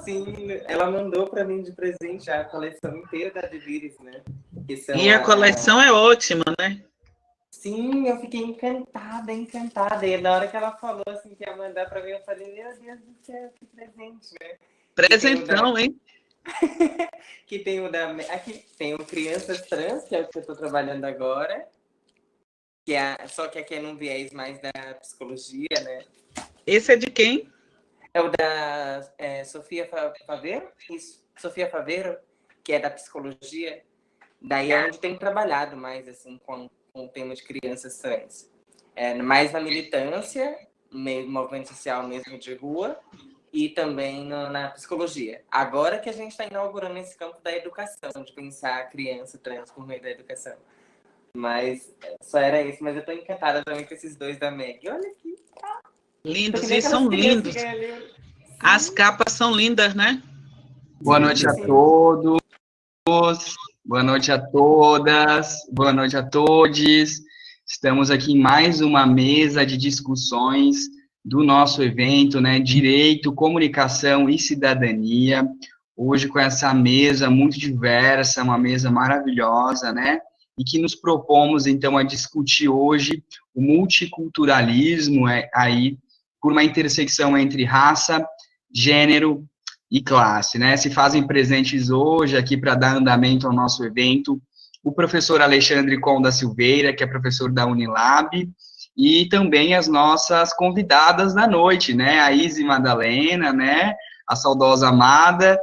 Sim, ela mandou para mim de presente a coleção inteira da Devires, né? E a coleção é ótima, né? Sim, eu fiquei encantada, encantada. E na hora que ela falou assim que ia mandar para mim, eu falei, meu Deus do céu, que presente, né? Presentão, hein? Que tem o da. Aqui tem o Crianças Trans, que é o que eu estou trabalhando agora. Só que aqui é num viés mais da psicologia, né? Esse é de quem? É o da Sofia Faveiro? Isso, Sofia Faveiro, que é da psicologia. Daí é onde tenho trabalhado mais, assim, com o tema de crianças trans. Mais na militância, no movimento social mesmo de rua, e também na psicologia. Agora que a gente está inaugurando esse campo da educação, de pensar a criança trans por meio da educação. Mas só era isso. Mas eu tô encantada também com esses dois da Meg. Olha aqui. Lindos, e são lindos. As capas são lindas, né? Boa noite a todos. Boa noite a todas. Boa noite a todos. Estamos aqui em mais uma mesa de discussões do nosso evento, né? Direito, Comunicação e Cidadania. Hoje com essa mesa muito diversa, uma mesa maravilhosa, né? E que nos propomos, então, a discutir hoje o multiculturalismo aí por uma intersecção entre raça, gênero e classe, né? Se fazem presentes hoje aqui para dar andamento ao nosso evento o professor Alexandre Conda Silveira, que é professor da Unilab, e também as nossas convidadas da noite, né? A Izzy Madalena, né? A saudosa Amada,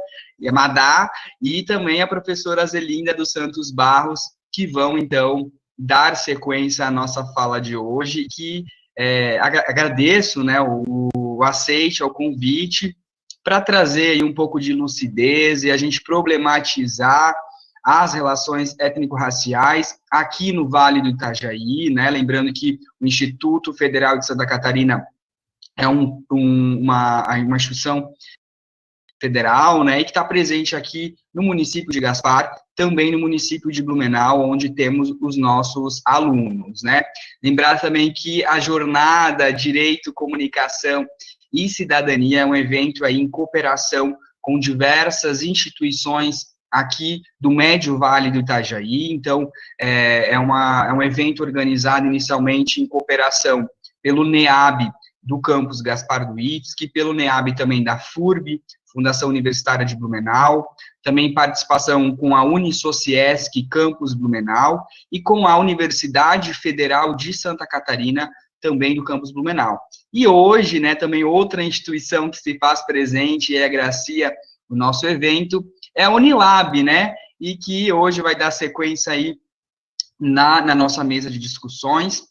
Madá, e também a professora Zelinda dos Santos Barros, que vão, então, dar sequência à nossa fala de hoje, que agradeço, né, o aceite ao convite, para trazer aí um pouco de lucidez e a gente problematizar as relações étnico-raciais aqui no Vale do Itajaí, né, lembrando que o Instituto Federal de Santa Catarina é uma instituição federal, né, e que está presente aqui no município de Gaspar, também no município de Blumenau, onde temos os nossos alunos, né. Lembrar também que a jornada Direito, Comunicação e Cidadania é um evento aí em cooperação com diversas instituições aqui do Médio Vale do Itajaí, então é um evento organizado inicialmente em cooperação pelo NEAB do campus Gaspar Duitsky, pelo NEAB também da FURB, Fundação Universitária de Blumenau, também participação com a Unisociesc Campus Blumenau e com a Universidade Federal de Santa Catarina, também do campus Blumenau. E hoje, né, também outra instituição que se faz presente e agracia o nosso evento é a Unilab, né, e que hoje vai dar sequência aí na nossa mesa de discussões,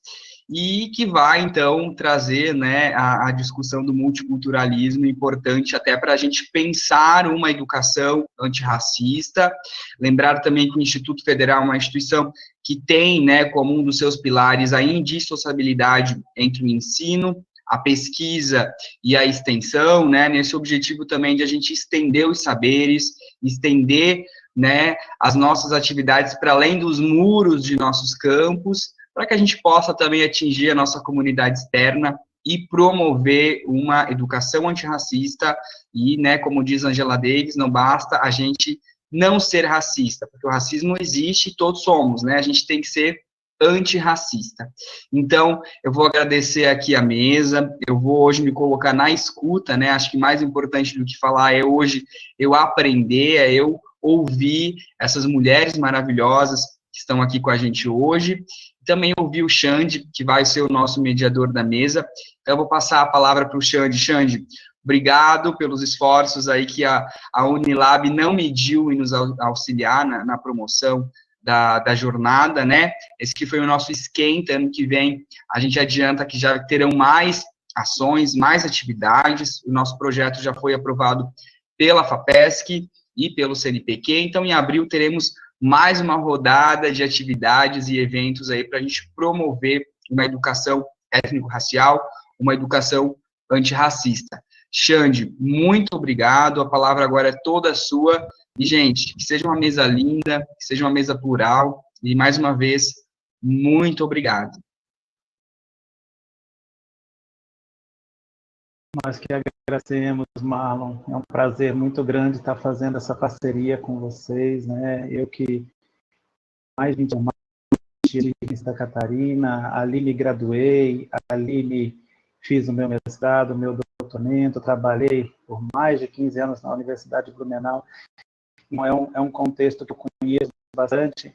e que vai, então, trazer, né, a discussão do multiculturalismo, importante até para a gente pensar uma educação antirracista. Lembrar também que o Instituto Federal é uma instituição que tem, né, como um dos seus pilares a indissociabilidade entre o ensino, a pesquisa e a extensão, né, nesse objetivo também de a gente estender os saberes, estender, né, as nossas atividades para além dos muros de nossos campos, para que a gente possa também atingir a nossa comunidade externa e promover uma educação antirracista e, né, como diz Angela Davis, não basta a gente não ser racista, porque o racismo existe e todos somos, né, a gente tem que ser antirracista. Então, eu vou agradecer aqui a mesa, eu vou hoje me colocar na escuta, né, acho que mais importante do que falar é hoje eu aprender, é eu ouvir essas mulheres maravilhosas que estão aqui com a gente hoje, também ouvir o Xande, que vai ser o nosso mediador da mesa. Então, eu vou passar a palavra para o Xande. Xande, obrigado pelos esforços aí que a Unilab não mediu em nos auxiliar na promoção da jornada, né? Esse que foi o nosso esquenta. Ano que vem a gente adianta que já terão mais ações, mais atividades. O nosso projeto já foi aprovado pela FAPESC e pelo CNPq, então em abril teremos mais uma rodada de atividades e eventos aí para a gente promover uma educação étnico-racial, uma educação antirracista. Xande, muito obrigado, a palavra agora é toda sua, e gente, que seja uma mesa linda, que seja uma mesa plural, e mais uma vez, muito obrigado. Nós que agradecemos, Marlon. É um prazer muito grande estar fazendo essa parceria com vocês, né? Eu que mais de 20 anos de Santa Catarina, ali me graduei, ali fiz o meu mestrado, o meu doutoramento, trabalhei por mais de 15 anos na Universidade de Blumenau. Então, é um contexto que eu conheço bastante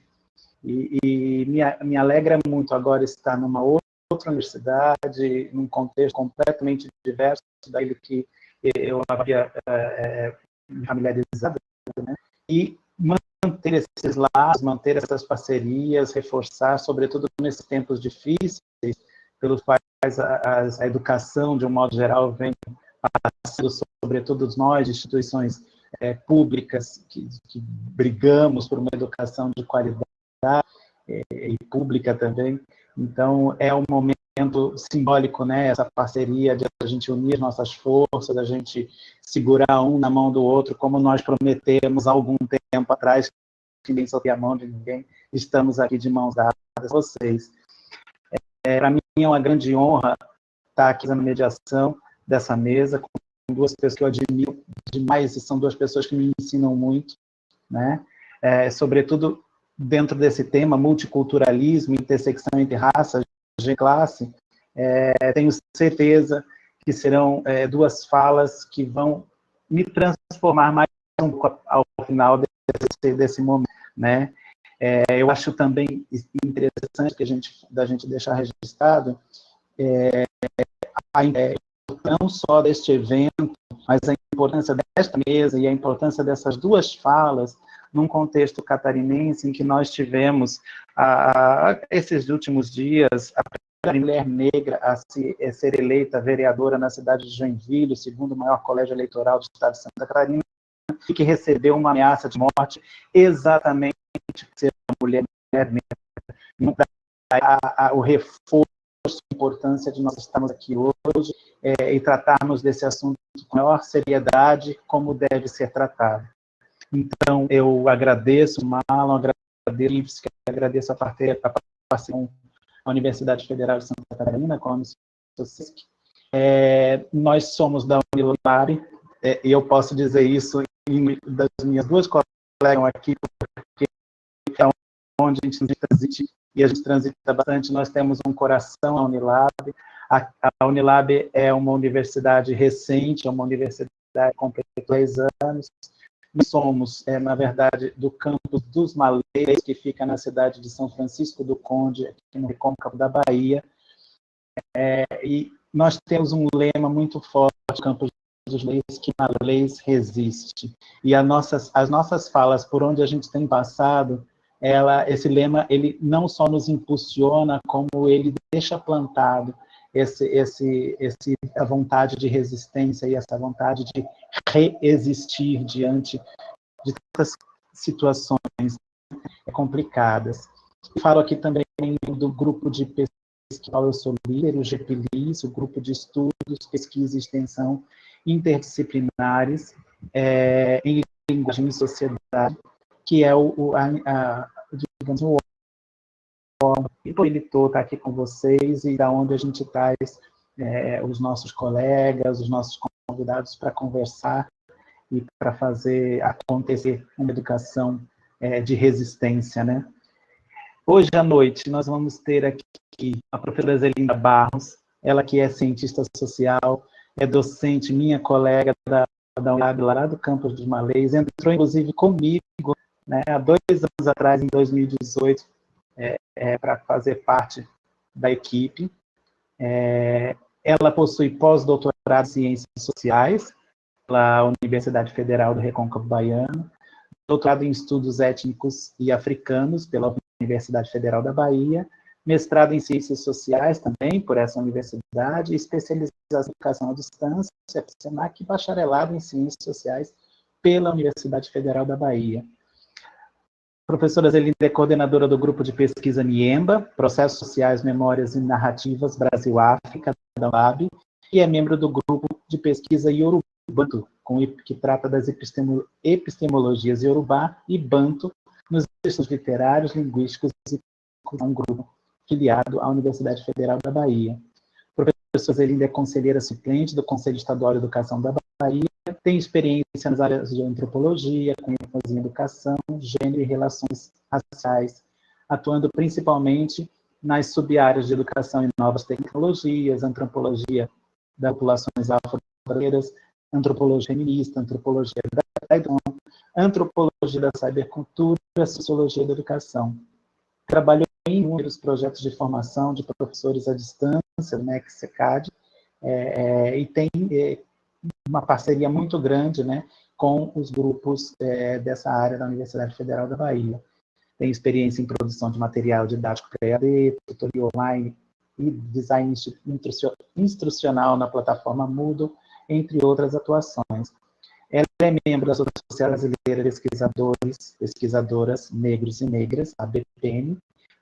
e me alegra muito agora estar numa outra universidade, num contexto completamente diverso daquele que eu havia me familiarizado, né? E manter esses laços, manter essas parcerias, reforçar, sobretudo nesses tempos difíceis, pelos quais a educação, de um modo geral, vem passando, sobretudo nós, instituições públicas, que brigamos por uma educação de qualidade e pública também. Então, é um momento simbólico, né? Essa parceria de a gente unir nossas forças, a gente segurar um na mão do outro, como nós prometemos há algum tempo atrás, que ninguém soltei a mão de ninguém, estamos aqui de mãos dadas com vocês. Para mim é uma grande honra estar aqui na mediação dessa mesa, com duas pessoas que eu admiro demais, e são duas pessoas que me ensinam muito, né? Sobretudo dentro desse tema, multiculturalismo, intersecção entre raças, de classe, tenho certeza que serão duas falas que vão me transformar mais um pouco ao final desse momento, né? Eu acho também interessante que da gente deixar registrado não só deste evento, mas a importância desta mesa e a importância dessas duas falas num contexto catarinense em que nós tivemos, esses últimos dias, a primeira mulher negra a ser eleita vereadora na cidade de Joinville, o segundo maior colégio eleitoral do estado de Santa Catarina, e que recebeu uma ameaça de morte exatamente por ser uma mulher negra. O reforço, a importância de nós estarmos aqui hoje e tratarmos desse assunto com maior seriedade, como deve ser tratado. Então, eu agradeço, Marlon, agradeço a parceria com a Universidade Federal de Santa Catarina, com a Unisociesc. Nós somos da Unilab, e eu posso dizer isso das minhas duas colegas aqui, porque é onde a gente transita, e a gente transita bastante. Nós temos um coração na Unilab. A Unilab é uma universidade recente, é uma universidade que completou 10 anos. Nós somos, na verdade, do campus dos Malês, que fica na cidade de São Francisco do Conde, aqui no Recôncavo da Bahia. E nós temos um lema muito forte no campus dos Malês, que Malês resiste. E as nossas falas, por onde a gente tem passado, esse lema, ele não só nos impulsiona, como ele deixa plantado a vontade de resistência e essa vontade de reexistir diante de tantas situações complicadas. Falo aqui também do grupo de pesquisa que eu sou líder, o GPLIS, o grupo de estudos, pesquisa e extensão interdisciplinares em linguagem e sociedade, que é digamos, o que possibilitou estar aqui com vocês e da onde a gente traz os nossos colegas, os nossos convidados para conversar e para fazer acontecer uma educação de resistência, né? Hoje à noite nós vamos ter aqui a professora Zelinda Barros, ela que é cientista social, é docente, minha colega da Unilab, lá do campus dos Malês, entrou inclusive comigo, né, há 2 anos atrás, em 2018, para fazer parte da equipe. Ela possui pós-doutorado em Ciências Sociais, pela Universidade Federal do Recôncavo Baiano, doutorado em Estudos Étnicos e Africanos, pela Universidade Federal da Bahia, mestrado em Ciências Sociais também, por essa universidade, especialização em Educação à Distância, SENAC, e bacharelado em Ciências Sociais pela Universidade Federal da Bahia. Professora Zelinda é coordenadora do grupo de pesquisa NIEMBA, Processos Sociais, Memórias e Narrativas Brasil-África, da UAB, e é membro do grupo de pesquisa Yorubanto, que trata das epistemologias Yorubá e Banto nos estudos literários, linguísticos e um grupo filiado à Universidade Federal da Bahia. Professora professora Zelinda é conselheira suplente do Conselho Estadual de Educação da Bahia, tem experiência nas áreas de antropologia, com ênfase em educação, gênero e relações raciais, atuando principalmente nas sub-áreas de educação e novas tecnologias, antropologia das populações afro-brasileiras, antropologia feminista, antropologia da educação, antropologia da cybercultura e sociologia da educação. Trabalhou em inúmeros projetos de formação de professores à distância, no MEC-SECAD, e tem uma parceria muito grande, né, com os grupos dessa área da Universidade Federal da Bahia. Tem experiência em produção de material didático EAD, tutoria online e design instrucional na plataforma Moodle, entre outras atuações. Ela é membro da Associação Brasileira de Pesquisadoras Negros e Negras, a BPN,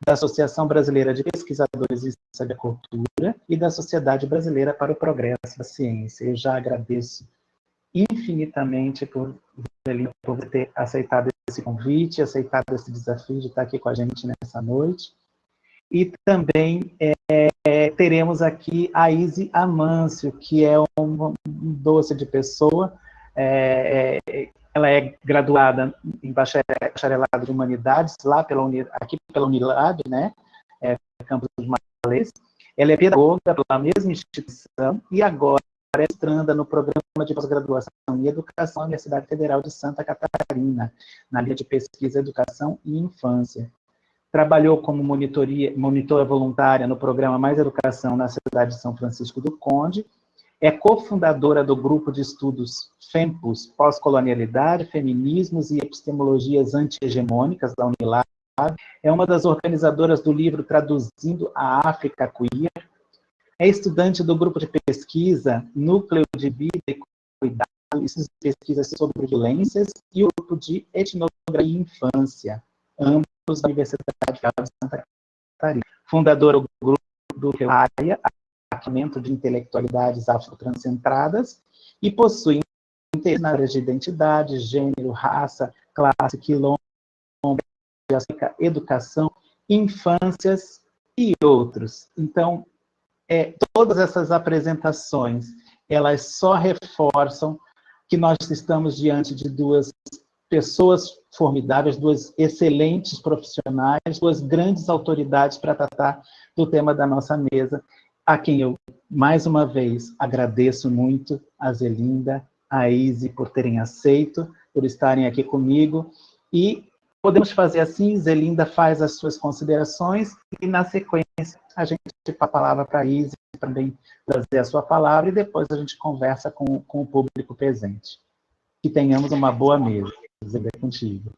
da Associação Brasileira de Pesquisadores em Cybercultura e da Sociedade Brasileira para o Progresso da Ciência. Eu já agradeço infinitamente por ter aceitado esse convite, aceitado esse desafio de estar aqui com a gente nessa noite. E também teremos aqui a Izzy Amâncio, que é um doce de pessoa. Ela é graduada em bacharelado de Humanidades, aqui pela Unilab, né? Campus dos Marlês. Ela é pedagoga pela mesma instituição e agora é mestranda no programa de pós-graduação em Educação da Universidade Federal de Santa Catarina, na linha de pesquisa, educação e infância. Trabalhou como monitora voluntária no programa Mais Educação na cidade de São Francisco do Conde. É cofundadora do grupo de estudos FEMPUS, Pós-Colonialidade, Feminismos e Epistemologias Anti-Hegemônicas, da Unilab. É uma das organizadoras do livro Traduzindo a África Queer. É estudante do grupo de pesquisa Núcleo de Vida e Cuidado, pesquisa sobre violências, e o grupo de Etnografia e Infância, ambos da Universidade Federal de Santa Catarina. Fundadora do grupo do AIA, Aumento de Intelectualidades Afrotranscentradas, e possui interesse na área de identidade, gênero, raça, classe, quilombo, educação, infâncias e outros. Então, todas essas apresentações, elas só reforçam que nós estamos diante de duas pessoas formidáveis, duas excelentes profissionais, duas grandes autoridades para tratar do tema da nossa mesa, a quem eu, mais uma vez, agradeço muito, a Zelinda, a Izzy, por terem aceito, por estarem aqui comigo, e podemos fazer assim, Zelinda faz as suas considerações, e na sequência a gente passa a palavra para a Izzy, também trazer a sua palavra, e depois a gente conversa com o público presente. Que tenhamos uma boa mesa. Zelinda, é contigo.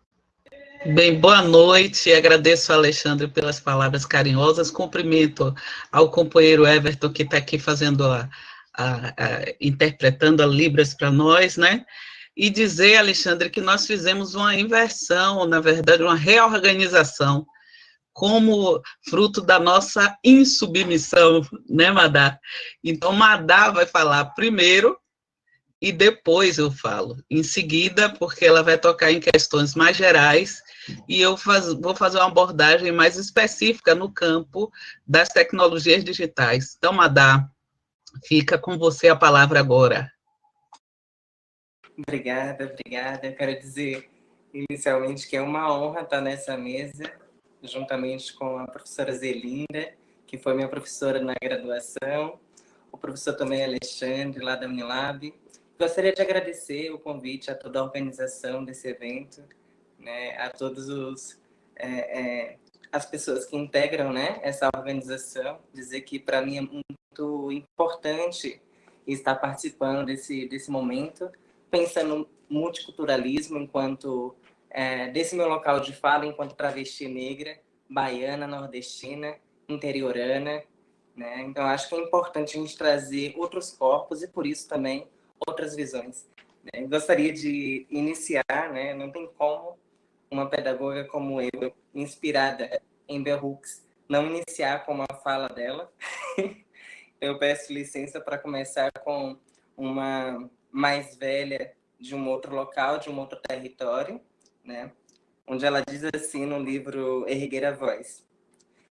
Bem, boa noite, agradeço ao Alexandre pelas palavras carinhosas, cumprimento ao companheiro Everton, que está aqui fazendo interpretando a Libras para nós, né? E dizer, Alexandre, que nós fizemos uma inversão, na verdade, uma reorganização, como fruto da nossa insubmissão, né, Madá? Então, Madá vai falar primeiro, e depois eu falo, em seguida, porque ela vai tocar em questões mais gerais, e eu vou fazer uma abordagem mais específica no campo das tecnologias digitais. Então, Madá, fica com você a palavra agora. Obrigada. Eu quero dizer, inicialmente, que é uma honra estar nessa mesa, juntamente com a professora Zelinda, que foi minha professora na graduação, o professor também Alexandre, lá da Unilab. Gostaria de agradecer o convite a toda a organização desse evento, né, a todos as pessoas que integram, né, essa organização. Dizer que para mim é muito importante estar participando desse momento, pensando no multiculturalismo enquanto desse meu local de fala, enquanto travesti negra, baiana, nordestina, interiorana, né? Então acho que é importante a gente trazer outros corpos e por isso também outras visões. Né? Gostaria de iniciar, né? Não tem como uma pedagoga como eu, inspirada em Bell Hooks, não iniciar com uma fala dela. Eu peço licença para começar com uma mais velha de um outro local, de um outro território, né? Onde ela diz assim no livro Erguer a Voz: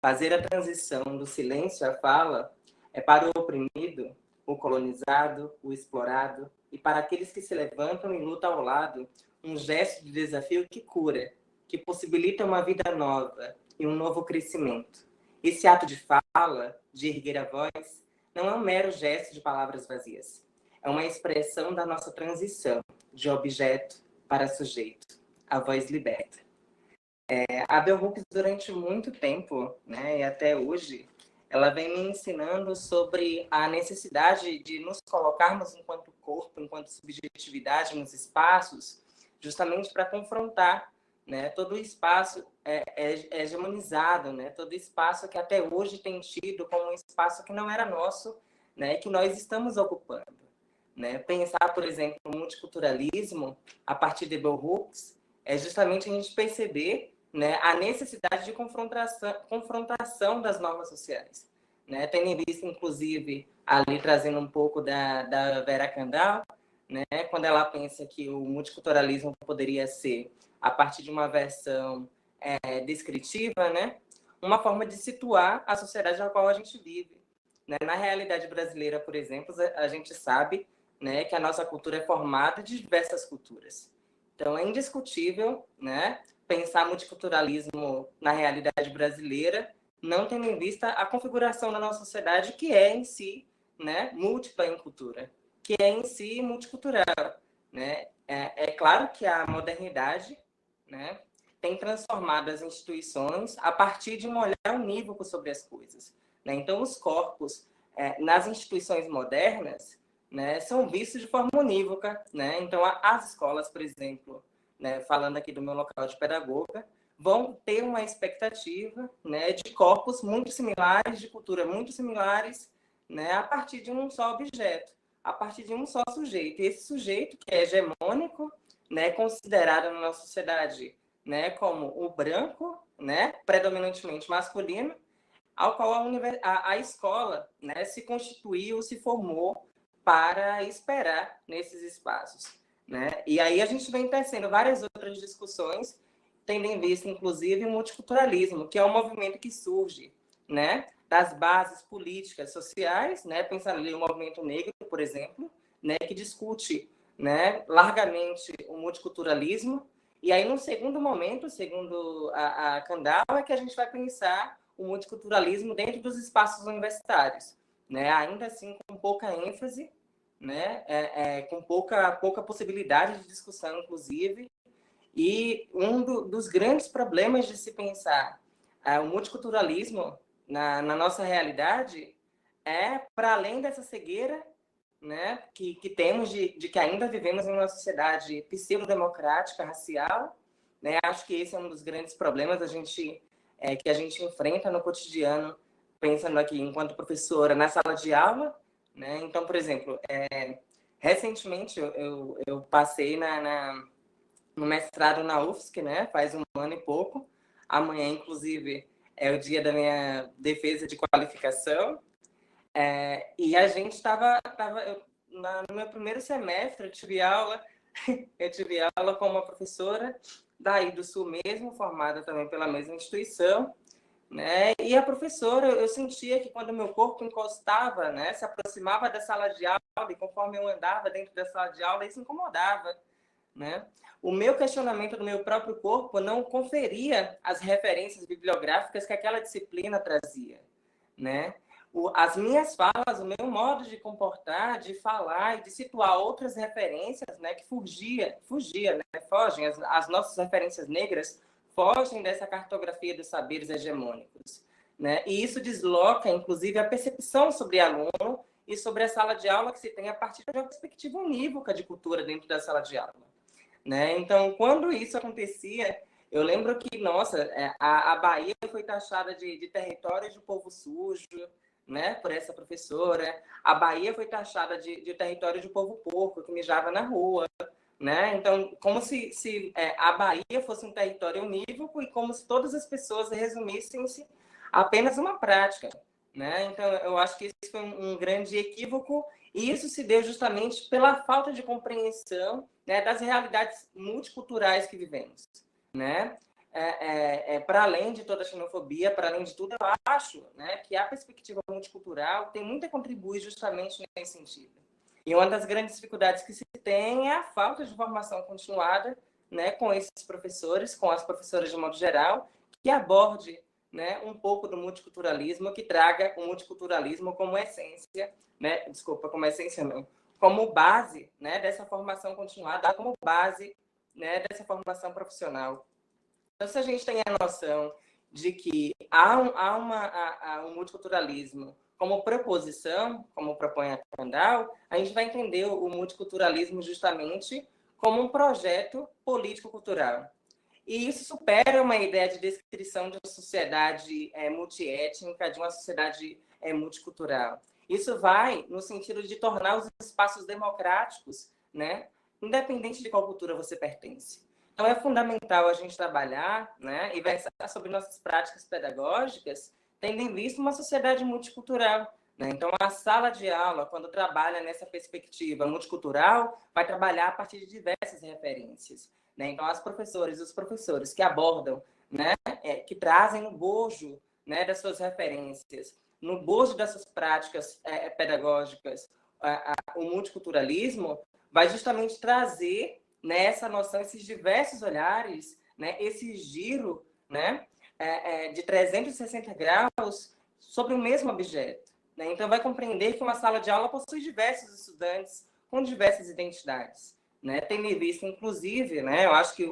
fazer a transição do silêncio à fala é É para o oprimido, o colonizado, o explorado, e para aqueles que se levantam e lutam ao lado, um gesto de desafio que cura, que possibilita uma vida nova e um novo crescimento. Esse ato de fala, de erguer a voz, não é um mero gesto de palavras vazias. É uma expressão da nossa transição de objeto para sujeito. A voz liberta. A Bell Hooks, durante muito tempo, né, e até hoje, ela vem me ensinando sobre a necessidade de nos colocarmos enquanto corpo, enquanto subjetividade nos espaços, justamente para confrontar, né, todo o espaço hegemonizado, né, todo espaço que até hoje tem tido como um espaço que não era nosso, né, que nós estamos ocupando. Né? Pensar, por exemplo, o multiculturalismo a partir de Bell Hooks é justamente a gente perceber, né, a necessidade de confrontação das normas sociais. Né? Tendo em vista, inclusive, ali trazendo um pouco da Vera Kandal, né, quando ela pensa que o multiculturalismo poderia ser, a partir de uma versão descritiva, né, uma forma de situar a sociedade na qual a gente vive. Né? Na realidade brasileira, por exemplo, a gente sabe, né, que a nossa cultura é formada de diversas culturas. Então, é indiscutível, né, pensar multiculturalismo na realidade brasileira, não tendo em vista a configuração da nossa sociedade, que é em si, né, múltipla em cultura, que é em si multicultural. Né? É claro que a modernidade, né, tem transformado as instituições a partir de um olhar unívoco sobre as coisas. Né? Então, os corpos nas instituições modernas, né, são vistos de forma unívoca. Né? Então, as escolas, por exemplo, né, falando aqui do meu local de pedagoga, vão ter uma expectativa, né, de corpos muito similares, de cultura muito similares, né, a partir de um só objeto, a partir de um só sujeito. E esse sujeito que é hegemônico, né, considerado na nossa sociedade, né, como o branco, né, predominantemente masculino, ao qual a escola, né, se constituiu, se formou para esperar nesses espaços. Né? E aí a gente vem tecendo várias outras discussões, tendo em vista, inclusive, o multiculturalismo, que é um movimento que surge, né, das bases políticas sociais, né, pensando ali no movimento negro, por exemplo, né, que discute, né, largamente o multiculturalismo. E aí, num segundo momento, segundo a Kandal, é que a gente vai pensar o multiculturalismo dentro dos espaços universitários, né, ainda assim com pouca ênfase, né, com pouca possibilidade de discussão, inclusive. E dos grandes problemas de se pensar o multiculturalismo na nossa realidade é, para além dessa cegueira, né, que temos de que ainda vivemos em uma sociedade pseudo-democrática, racial, né, acho que esse é um dos grandes problemas que a gente enfrenta no cotidiano, pensando aqui enquanto professora na sala de aula. Né? Então, por exemplo, recentemente eu passei no mestrado na UFSC, né? Faz um ano e pouco. Amanhã, inclusive, é o dia da minha defesa de qualificação. E a gente estava no meu primeiro semestre, eu tive aula com uma professora daí do Sul mesmo, formada também pela mesma instituição. Né? E a professora, eu sentia que quando o meu corpo encostava, né, se aproximava da sala de aula, e conforme eu andava dentro da sala de aula, isso incomodava. Né? O meu questionamento do meu próprio corpo não conferia as referências bibliográficas que aquela disciplina trazia. Né? As minhas falas, o meu modo de comportar, de falar e de situar outras referências, né, que fogem, as nossas referências negras fogem dessa cartografia dos saberes hegemônicos. Né? E isso desloca, inclusive, a percepção sobre aluno e sobre a sala de aula que se tem a partir de uma perspectiva unívoca de cultura dentro da sala de aula. Né? Então, quando isso acontecia, eu lembro que, nossa, a Bahia foi taxada de território de povo sujo, né, por essa professora. A Bahia foi taxada de território de povo porco, que mijava na rua. Né? Então, como se a Bahia fosse um território unívoco e como se todas as pessoas resumissem-se apenas uma prática. Né? Então, eu acho que isso foi um grande equívoco, e isso se deu justamente pela falta de compreensão, né, das realidades multiculturais que vivemos. Né? para além de toda a xenofobia, para além de tudo, eu acho, né, que a perspectiva multicultural tem muito a contribuir justamente nesse sentido. E uma das grandes dificuldades que se tem é a falta de formação continuada, né, com esses professores, com as professoras de modo geral, que aborde, né, um pouco do multiculturalismo, que traga o multiculturalismo como essência, né, como essência não, como base, né, dessa formação continuada, como base, né, dessa formação profissional. Então, se a gente tem a noção de que há um multiculturalismo como proposição, como propõe a Kandal, a gente vai entender o multiculturalismo justamente como um projeto político-cultural. E isso supera uma ideia de descrição de uma sociedade multiétnica, de uma sociedade multicultural. Isso vai no sentido de tornar os espaços democráticos, né, independente de qual cultura você pertence. Então, é fundamental a gente trabalhar, né, e versar sobre nossas práticas pedagógicas, tendo em vista uma sociedade multicultural. Né? Então, a sala de aula, quando trabalha nessa perspectiva multicultural, vai trabalhar a partir de diversas referências. Né? Então, as professoras e os professores que abordam, né, que trazem no bojo, né, das suas referências, no bojo das suas práticas pedagógicas, o multiculturalismo, vai justamente trazer nessa noção, esses diversos olhares, né, esse giro, né, de 360 graus sobre o mesmo objeto. Né? Então, vai compreender que uma sala de aula possui diversos estudantes com diversas identidades. Né? Tendo em vista, inclusive, né, eu acho que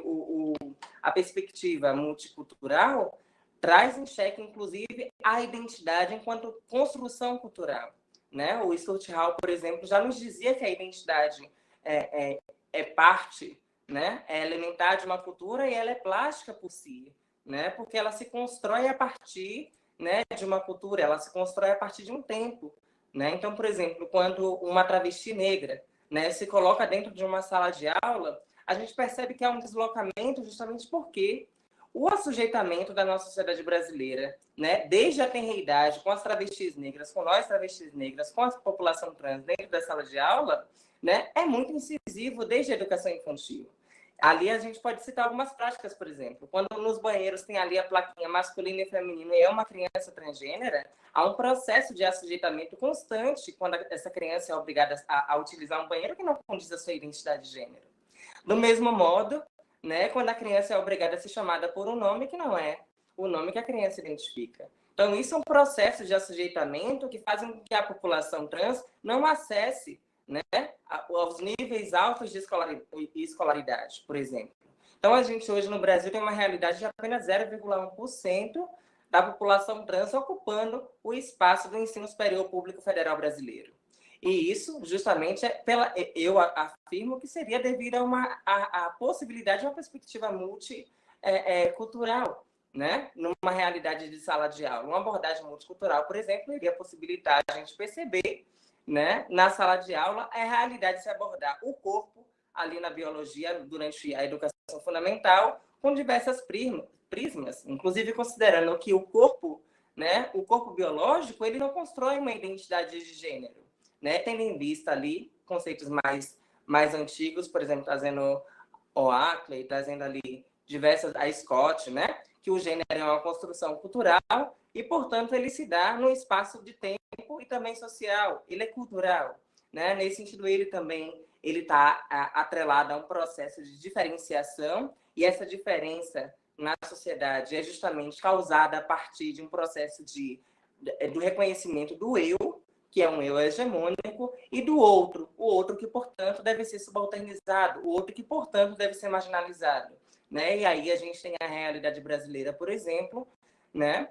a perspectiva multicultural traz em xeque, inclusive, a identidade enquanto construção cultural. Né? O Stuart Hall, por exemplo, já nos dizia que a identidade é parte, né? É elementar de uma cultura e ela é plástica por si, né? Porque ela se constrói a partir, né, de uma cultura, ela se constrói a partir de um tempo, né? Então, por exemplo, quando uma travesti negra, né, se coloca dentro de uma sala de aula, a gente percebe que há um deslocamento justamente porque o assujeitamento da nossa sociedade brasileira, né, desde a tenreidade, com as travestis negras, com nós travestis negras, com a população trans dentro da sala de aula, né, é muito incisivo desde a educação infantil. Ali a gente pode citar algumas práticas, por exemplo. Quando nos banheiros tem ali a plaquinha masculino e feminino e é uma criança transgênera, há um processo de assujeitamento constante quando essa criança é obrigada a utilizar um banheiro que não condiz à sua identidade de gênero. Do mesmo modo, né, quando a criança é obrigada a ser chamada por um nome que não é o nome que a criança identifica. Então, isso é um processo de assujeitamento que faz com que a população trans não acesse, né, aos níveis altos de escolaridade, por exemplo. Então, a gente hoje no Brasil tem uma realidade de apenas 0,1% da população trans ocupando o espaço do ensino superior público federal brasileiro. E isso, justamente, eu afirmo que seria devido a possibilidade de uma perspectiva multicultural, né? Numa realidade de sala de aula. Uma abordagem multicultural, por exemplo, iria possibilitar a gente perceber, né, na sala de aula, a realidade de se abordar o corpo ali na biologia, durante a educação fundamental, com diversas prismas, inclusive considerando que o corpo, né, o corpo biológico, ele não constrói uma identidade de gênero, né, tendo em vista ali conceitos mais antigos, por exemplo, trazendo o Ackley, trazendo ali a Scott, né, que o gênero é uma construção cultural e, portanto, ele se dá no espaço de tempo e também social, ele é cultural, né? Nesse sentido, ele também está atrelado a um processo de diferenciação, e essa diferença na sociedade é justamente causada a partir de um processo do reconhecimento do eu, que é um eu hegemônico, e do outro, o outro que, portanto, deve ser subalternizado, o outro que, portanto, deve ser marginalizado. Né? E aí a gente tem a realidade brasileira, por exemplo, né?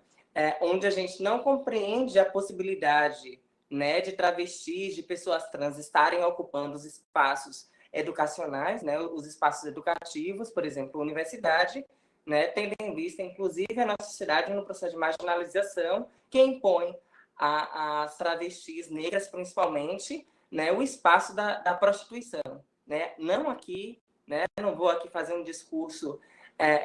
Onde a gente não compreende a possibilidade, né, de travestis, de pessoas trans estarem ocupando os espaços educacionais, né, os espaços educativos, por exemplo, a universidade, né, tendo em vista, inclusive, a nossa sociedade no processo de marginalização, que impõe às travestis negras, principalmente, né, o espaço da prostituição. Né? Não aqui, né, não vou aqui fazer um discurso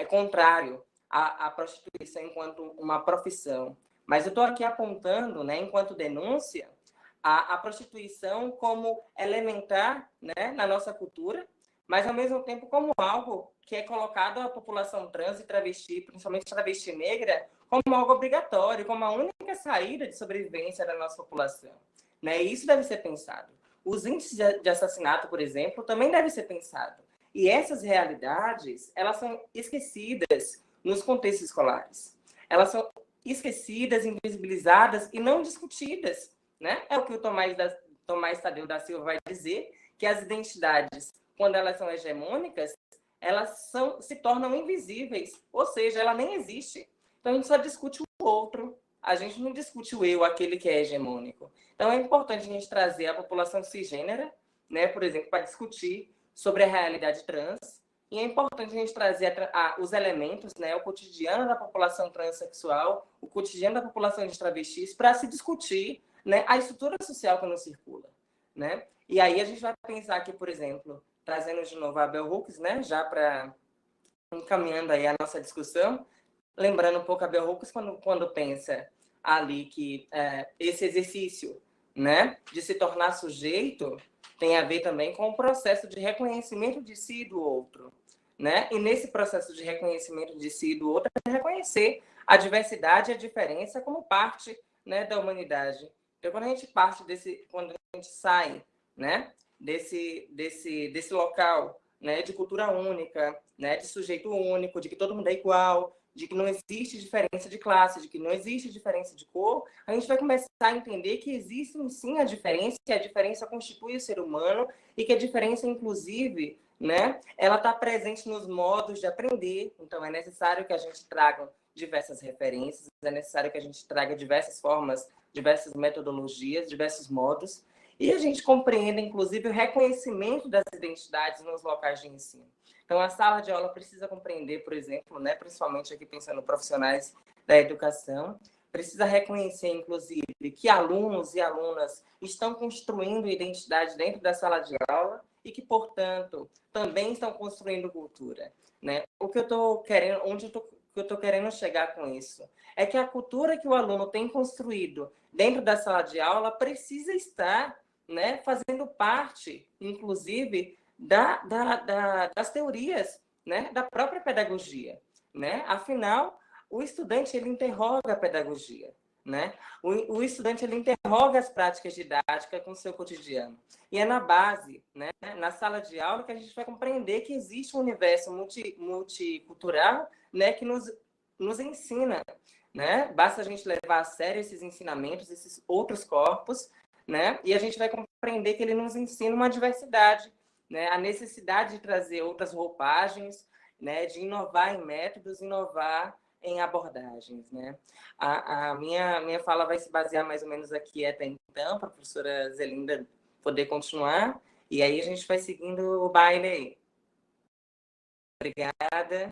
contrário à prostituição enquanto uma profissão, mas eu estou aqui apontando, né, enquanto denúncia, a prostituição como elementar, né, na nossa cultura, mas ao mesmo tempo como algo que é colocado à população trans e travesti, principalmente travesti negra, como algo obrigatório, como a única saída de sobrevivência da nossa população. Né? E isso deve ser pensado. Os índices de assassinato, por exemplo, também devem ser pensados. E essas realidades, elas são esquecidas nos contextos escolares. Elas são esquecidas, invisibilizadas e não discutidas. Né? É o que o Tomás Tadeu da Silva vai dizer, que as identidades, quando elas são hegemônicas, elas se tornam invisíveis, ou seja, ela nem existe. Então, a gente só discute o outro, a gente não discute o eu, aquele que é hegemônico. Então, é importante a gente trazer a população cisgênera, né, por exemplo, para discutir sobre a realidade trans, e é importante a gente trazer os elementos, né, o cotidiano da população transexual, o cotidiano da população de travestis, para se discutir, né, a estrutura social que nos circula. Né? E aí a gente vai pensar aqui, por exemplo, trazendo de novo a Bell Hooks, né, já para encaminhando aí a nossa discussão, lembrando um pouco a Bell Hooks quando pensa ali que esse exercício, né, de se tornar sujeito tem a ver também com o processo de reconhecimento de si e do outro, né? E nesse processo de reconhecimento de si e do outro, é reconhecer a diversidade e a diferença como parte, né, da humanidade. Então, quando a gente quando a gente sai, né, desse local, né, de cultura única, né, de sujeito único, de que todo mundo é igual, de que não existe diferença de classe, de que não existe diferença de cor, a gente vai começar a entender que existe sim a diferença, que a diferença constitui o ser humano e que a diferença, inclusive, né, ela está presente nos modos de aprender. Então, é necessário que a gente traga diversas referências, é necessário que a gente traga diversas formas, diversas metodologias, diversos modos, e a gente compreenda, inclusive, o reconhecimento das identidades nos locais de ensino. Então, a sala de aula precisa compreender, por exemplo, né, principalmente aqui pensando em profissionais da educação, precisa reconhecer, inclusive, que alunos e alunas estão construindo identidade dentro da sala de aula e que, portanto, também estão construindo cultura. Né? O que eu estou querendo, que eu estou querendo chegar com isso é que a cultura que o aluno tem construído dentro da sala de aula precisa estar, né, fazendo parte, inclusive, das teorias, né, da própria pedagogia. Né? Afinal, o estudante ele interroga a pedagogia. Né? O estudante ele interroga as práticas didáticas com o seu cotidiano. E é na base, né, na sala de aula, que a gente vai compreender que existe um universo multicultural, né, que nos ensina. Né? Basta a gente levar a sério esses ensinamentos, esses outros corpos, né? E a gente vai compreender que ele nos ensina uma diversidade, né? A necessidade de trazer outras roupagens, né? De inovar em métodos, inovar em abordagens. Né? A minha fala vai se basear mais ou menos aqui até então, para a professora Zelinda poder continuar, e aí a gente vai seguindo o baile aí. Obrigada.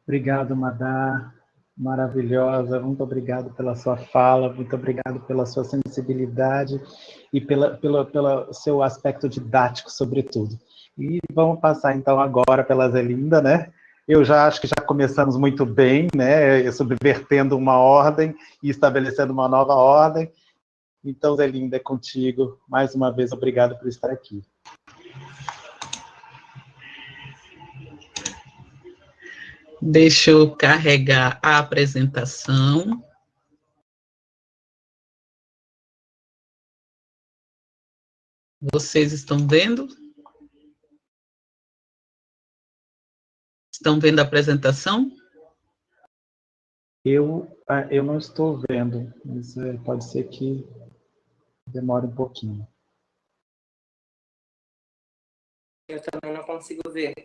Obrigado, Madá, maravilhosa, muito obrigado pela sua fala, muito obrigado pela sua sensibilidade e pelo seu aspecto didático, sobretudo. E vamos passar, então, agora pela Zelinda, né? Eu já acho que já começamos muito bem, né? Subvertendo uma ordem e estabelecendo uma nova ordem. Então, Zelinda, é contigo. Mais uma vez, obrigado por estar aqui. Deixa eu carregar a apresentação. Vocês estão vendo? Estão vendo a apresentação? Eu não estou vendo, mas pode ser que demore um pouquinho. Eu também não consigo ver.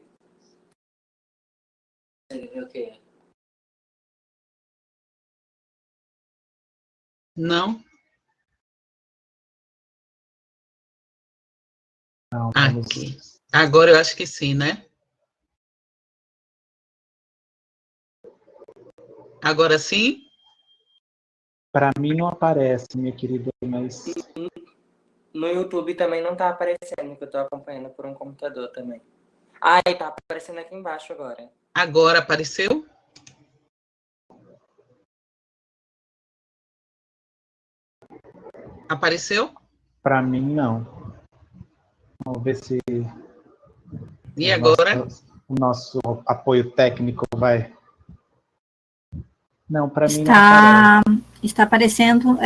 O quê? Não? Não, aqui. Agora eu acho que sim, né? Agora sim? Para mim não aparece, minha querida, mas... No YouTube também não está aparecendo, que eu estou acompanhando por um computador também. Ah, está aparecendo aqui embaixo agora. Agora apareceu? Apareceu? Para mim, não. Vamos ver se E agora? O nosso apoio técnico vai... Não, para mim não aparece. Está aparecendo.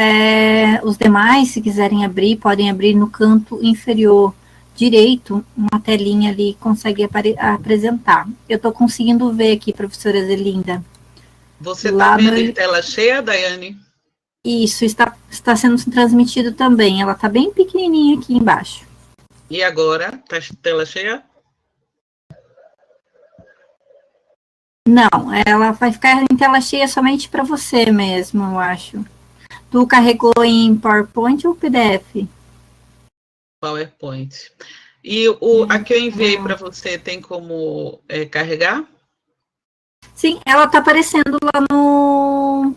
Os demais, se quiserem abrir, podem abrir no canto inferior direito, uma telinha ali, consegue apresentar. Eu estou conseguindo ver aqui, professora Zelinda. Você está vendo em tela cheia, Daiane? Isso, está sendo transmitido também. Ela está bem pequenininha aqui embaixo. E agora? Está tela cheia? Não, ela vai ficar em tela cheia somente para você mesmo, eu acho. Tu carregou em PowerPoint ou PDF? PowerPoint. E a que eu enviei para você tem como carregar? Sim, ela está aparecendo lá no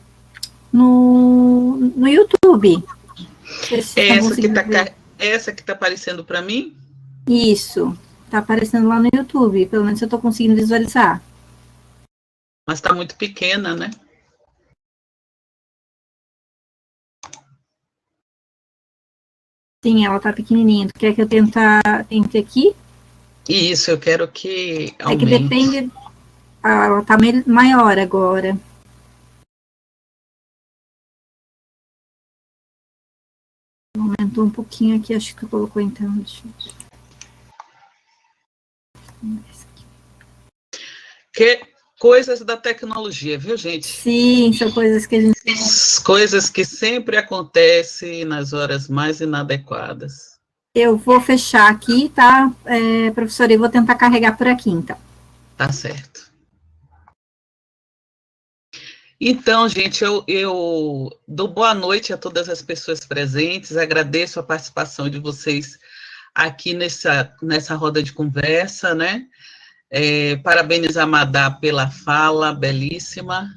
YouTube. Essa que está aparecendo para mim? Isso, está aparecendo lá no YouTube. Pelo menos eu estou conseguindo visualizar. Mas está muito pequena, né? Sim, ela está pequenininha. Tu quer que eu tente aqui? Isso, eu quero que aumente. É que depende... ela está maior agora. Aumentou um pouquinho aqui, acho que colocou então. Que coisas da tecnologia, viu, gente? Sim, são coisas que a gente... Coisas que sempre acontecem nas horas mais inadequadas. Eu vou fechar aqui, tá, professora? Eu vou tentar carregar por aqui, então. Tá certo. Então, gente, eu dou boa noite a todas as pessoas presentes, agradeço a participação de vocês aqui nessa roda de conversa, né? Parabenizar a Madá pela fala belíssima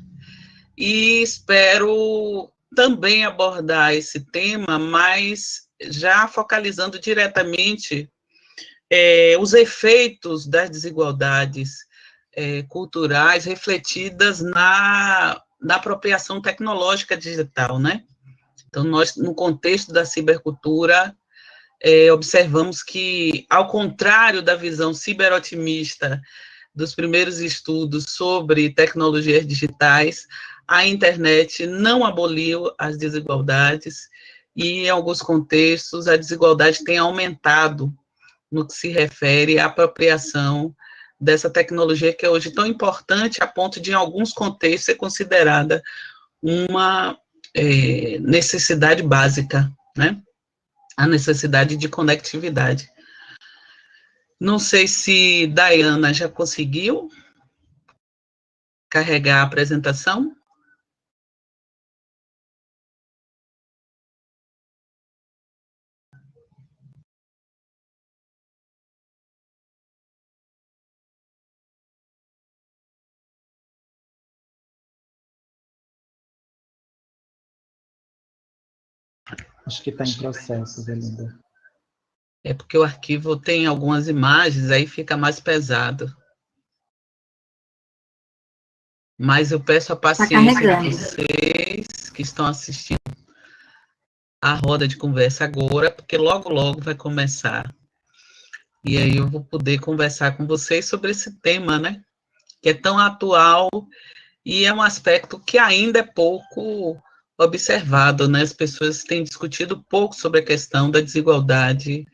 e espero também abordar esse tema, mas já focalizando diretamente os efeitos das desigualdades culturais refletidas na apropriação tecnológica digital, né? Então, nós, no contexto da cibercultura, observamos que, ao contrário da visão ciberotimista dos primeiros estudos sobre tecnologias digitais, a internet não aboliu as desigualdades e, em alguns contextos, a desigualdade tem aumentado no que se refere à apropriação dessa tecnologia que é hoje tão importante a ponto de, em alguns contextos, ser considerada uma necessidade básica, né? A necessidade de conectividade. Não sei se Daiana já conseguiu carregar a apresentação. Acho que está em processo, Zelinda. É porque o arquivo tem algumas imagens, aí fica mais pesado. Mas eu peço a paciência de vocês que estão assistindo a roda de conversa agora, porque logo, logo vai começar. E aí eu vou poder conversar com vocês sobre esse tema, né? Que é tão atual e é um aspecto que ainda é pouco observado, né? As pessoas têm discutido pouco sobre a questão da desigualdade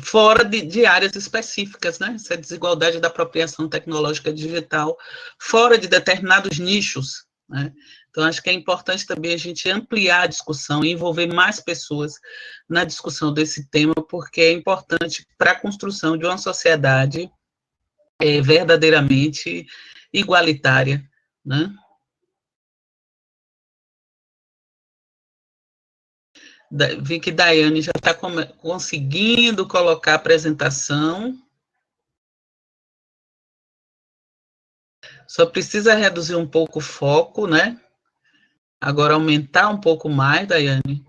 fora de áreas específicas, né? Essa desigualdade da apropriação tecnológica digital fora de determinados nichos, né? Então, acho que é importante também a gente ampliar a discussão e envolver mais pessoas na discussão desse tema, porque é importante para a construção de uma sociedade verdadeiramente igualitária, né? Vi que Daiane já está conseguindo colocar a apresentação. Só precisa reduzir um pouco o foco, né? Agora aumentar um pouco mais, Daiane.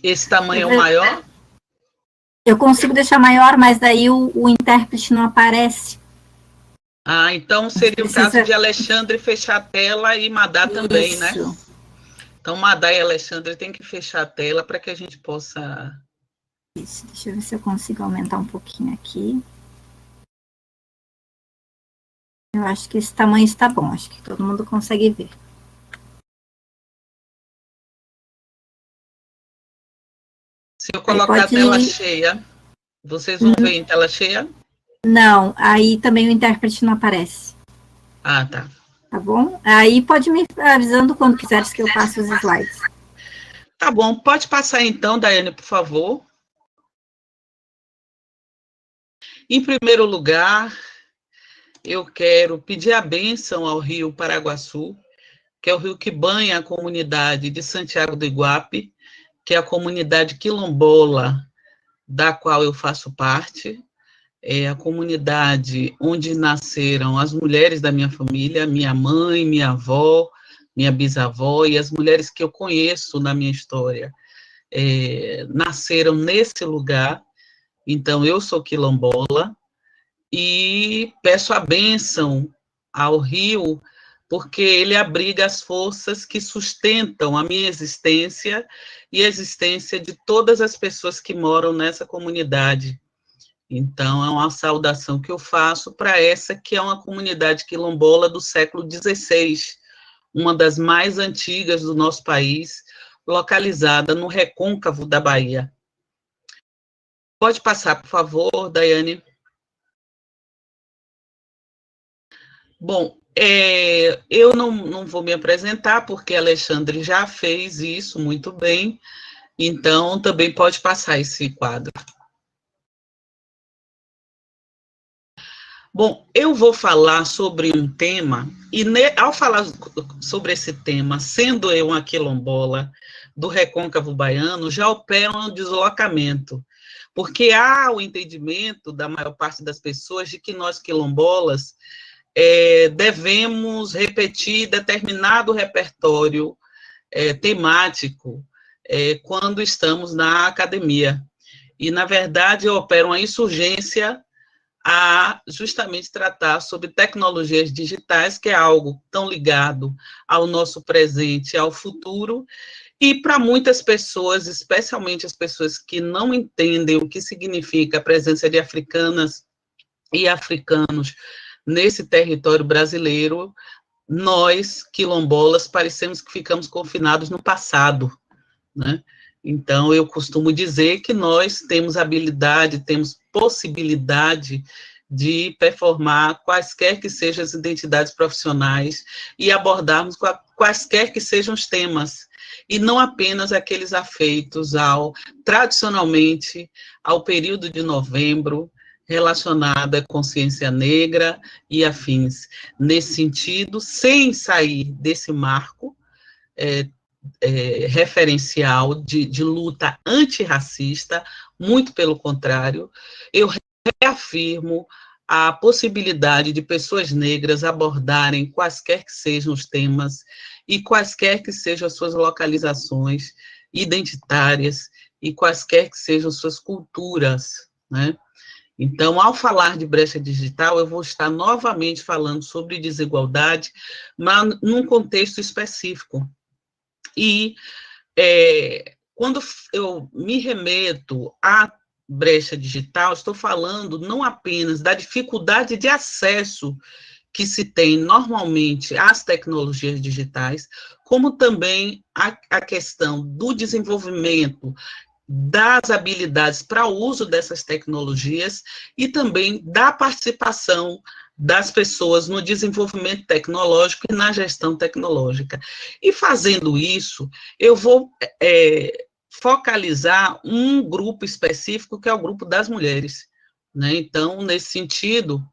Esse tamanho é o maior? Eu consigo deixar maior, mas daí o intérprete não aparece. Ah, então seria o Precisa... caso de Alexandre fechar a tela e Madá também, Isso. né? Então, Madá e Alexandre têm que fechar a tela para que a gente possa... Isso, deixa eu ver se eu consigo aumentar um pouquinho aqui. Eu acho que esse tamanho está bom, acho que todo mundo consegue ver. Se eu colocar a tela cheia, vocês vão ver em tela cheia? Não, aí também o intérprete não aparece. Ah, tá. Tá bom? Aí pode me avisando quando quiseres que eu passe os slides. Tá bom, pode passar então, Daiane, por favor. Em primeiro lugar, eu quero pedir a bênção ao rio Paraguaçu, que é o rio que banha a comunidade de Santiago do Iguape, que é a comunidade quilombola da qual eu faço parte, é a comunidade onde nasceram as mulheres da minha família, minha mãe, minha avó, minha bisavó, e as mulheres que eu conheço na minha história, nasceram nesse lugar. Então, eu sou quilombola, e peço a bênção ao rio, porque ele abriga as forças que sustentam a minha existência e a existência de todas as pessoas que moram nessa comunidade. Então, é uma saudação que eu faço para essa que é uma comunidade quilombola do século XVI, uma das mais antigas do nosso país, localizada no recôncavo da Bahia. Pode passar, por favor, Daiane. Bom, eu não vou me apresentar, porque Alexandre já fez isso muito bem, então também pode passar esse quadro. Bom, eu vou falar sobre um tema, e ao falar sobre esse tema, sendo eu uma quilombola do recôncavo baiano, já opera um deslocamento, porque há o entendimento da maior parte das pessoas de que nós quilombolas devemos repetir determinado repertório temático quando estamos na academia. E, na verdade, eu opero uma insurgência a justamente tratar sobre tecnologias digitais, que é algo tão ligado ao nosso presente e ao futuro, e para muitas pessoas, especialmente as pessoas que não entendem o que significa a presença de africanas e africanos nesse território brasileiro, nós, quilombolas, parecemos que ficamos confinados no passado, né? Então, eu costumo dizer que nós temos habilidade, temos possibilidade de performar quaisquer que sejam as identidades profissionais e abordarmos quaisquer que sejam os temas, e não apenas aqueles afeitos tradicionalmente, ao período de novembro, relacionada à consciência negra e afins. Nesse sentido, sem sair desse marco referencial de luta antirracista, muito pelo contrário, eu reafirmo a possibilidade de pessoas negras abordarem quaisquer que sejam os temas e quaisquer que sejam as suas localizações identitárias e quaisquer que sejam suas culturas, né? Então, ao falar de brecha digital, eu vou estar novamente falando sobre desigualdade, mas num contexto específico. E quando eu me remeto à brecha digital, estou falando não apenas da dificuldade de acesso que se tem normalmente às tecnologias digitais, como também a questão do desenvolvimento das habilidades para o uso dessas tecnologias e também da participação das pessoas no desenvolvimento tecnológico e na gestão tecnológica. E fazendo isso, eu vou focalizar um grupo específico, que é o grupo das mulheres, né? Então, nesse sentido,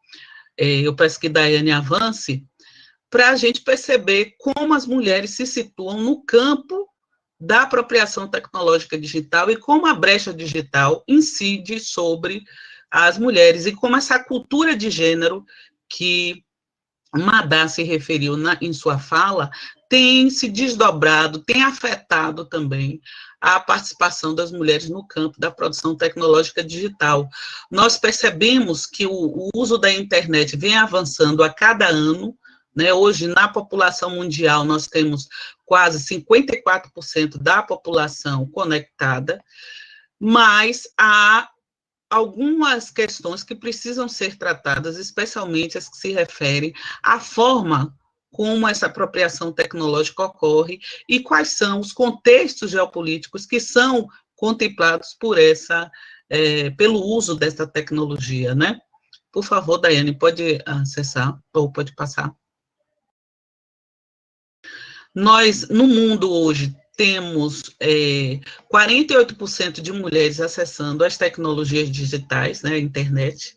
eu peço que Daiane avance, para a gente perceber como as mulheres se situam no campo da apropriação tecnológica digital e como a brecha digital incide sobre as mulheres e como essa cultura de gênero que Madá se referiu em sua fala tem se desdobrado, tem afetado também a participação das mulheres no campo da produção tecnológica digital. Nós percebemos que o uso da internet vem avançando a cada ano, né? Hoje, na população mundial, nós temos quase 54% da população conectada, mas há algumas questões que precisam ser tratadas, especialmente as que se referem à forma como essa apropriação tecnológica ocorre e quais são os contextos geopolíticos que são contemplados por pelo uso dessa tecnologia, né? Por favor, Daiane, pode acessar, ou pode passar. Nós, no mundo hoje, temos 48% de mulheres acessando as tecnologias digitais, né, a internet,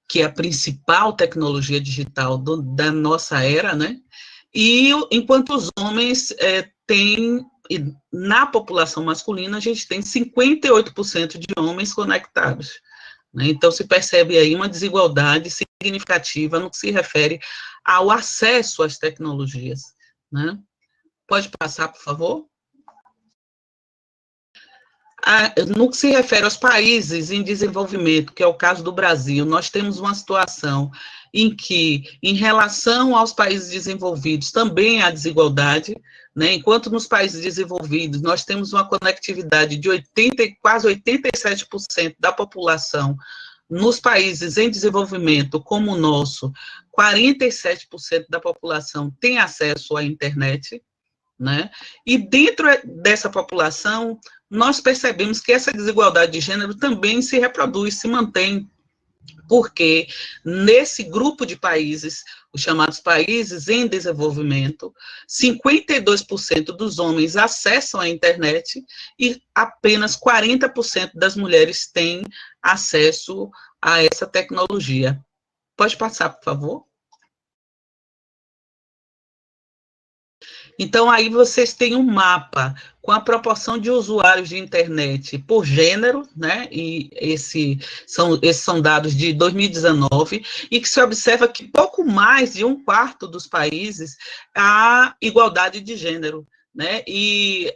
que é a principal tecnologia digital da nossa era, né? E enquanto os homens na população masculina, a gente tem 58% de homens conectados, né? Então, se percebe aí uma desigualdade significativa no que se refere ao acesso às tecnologias, né? Pode passar, por favor? No que se refere aos países em desenvolvimento, que é o caso do Brasil, nós temos uma situação em que, em relação aos países desenvolvidos, também há desigualdade, né? Enquanto nos países desenvolvidos nós temos uma conectividade de quase 87% da população, nos países em desenvolvimento, como o nosso, 47% da população tem acesso à internet, né? E dentro dessa população, nós percebemos que essa desigualdade de gênero também se reproduz, se mantém, porque nesse grupo de países, os chamados países em desenvolvimento, 52% dos homens acessam a internet e apenas 40% das mulheres têm acesso a essa tecnologia. Pode passar, por favor? Então, aí vocês têm um mapa com a proporção de usuários de internet por gênero, né? E esses são dados de 2019, e que se observa que pouco mais de um quarto dos países há igualdade de gênero, né? E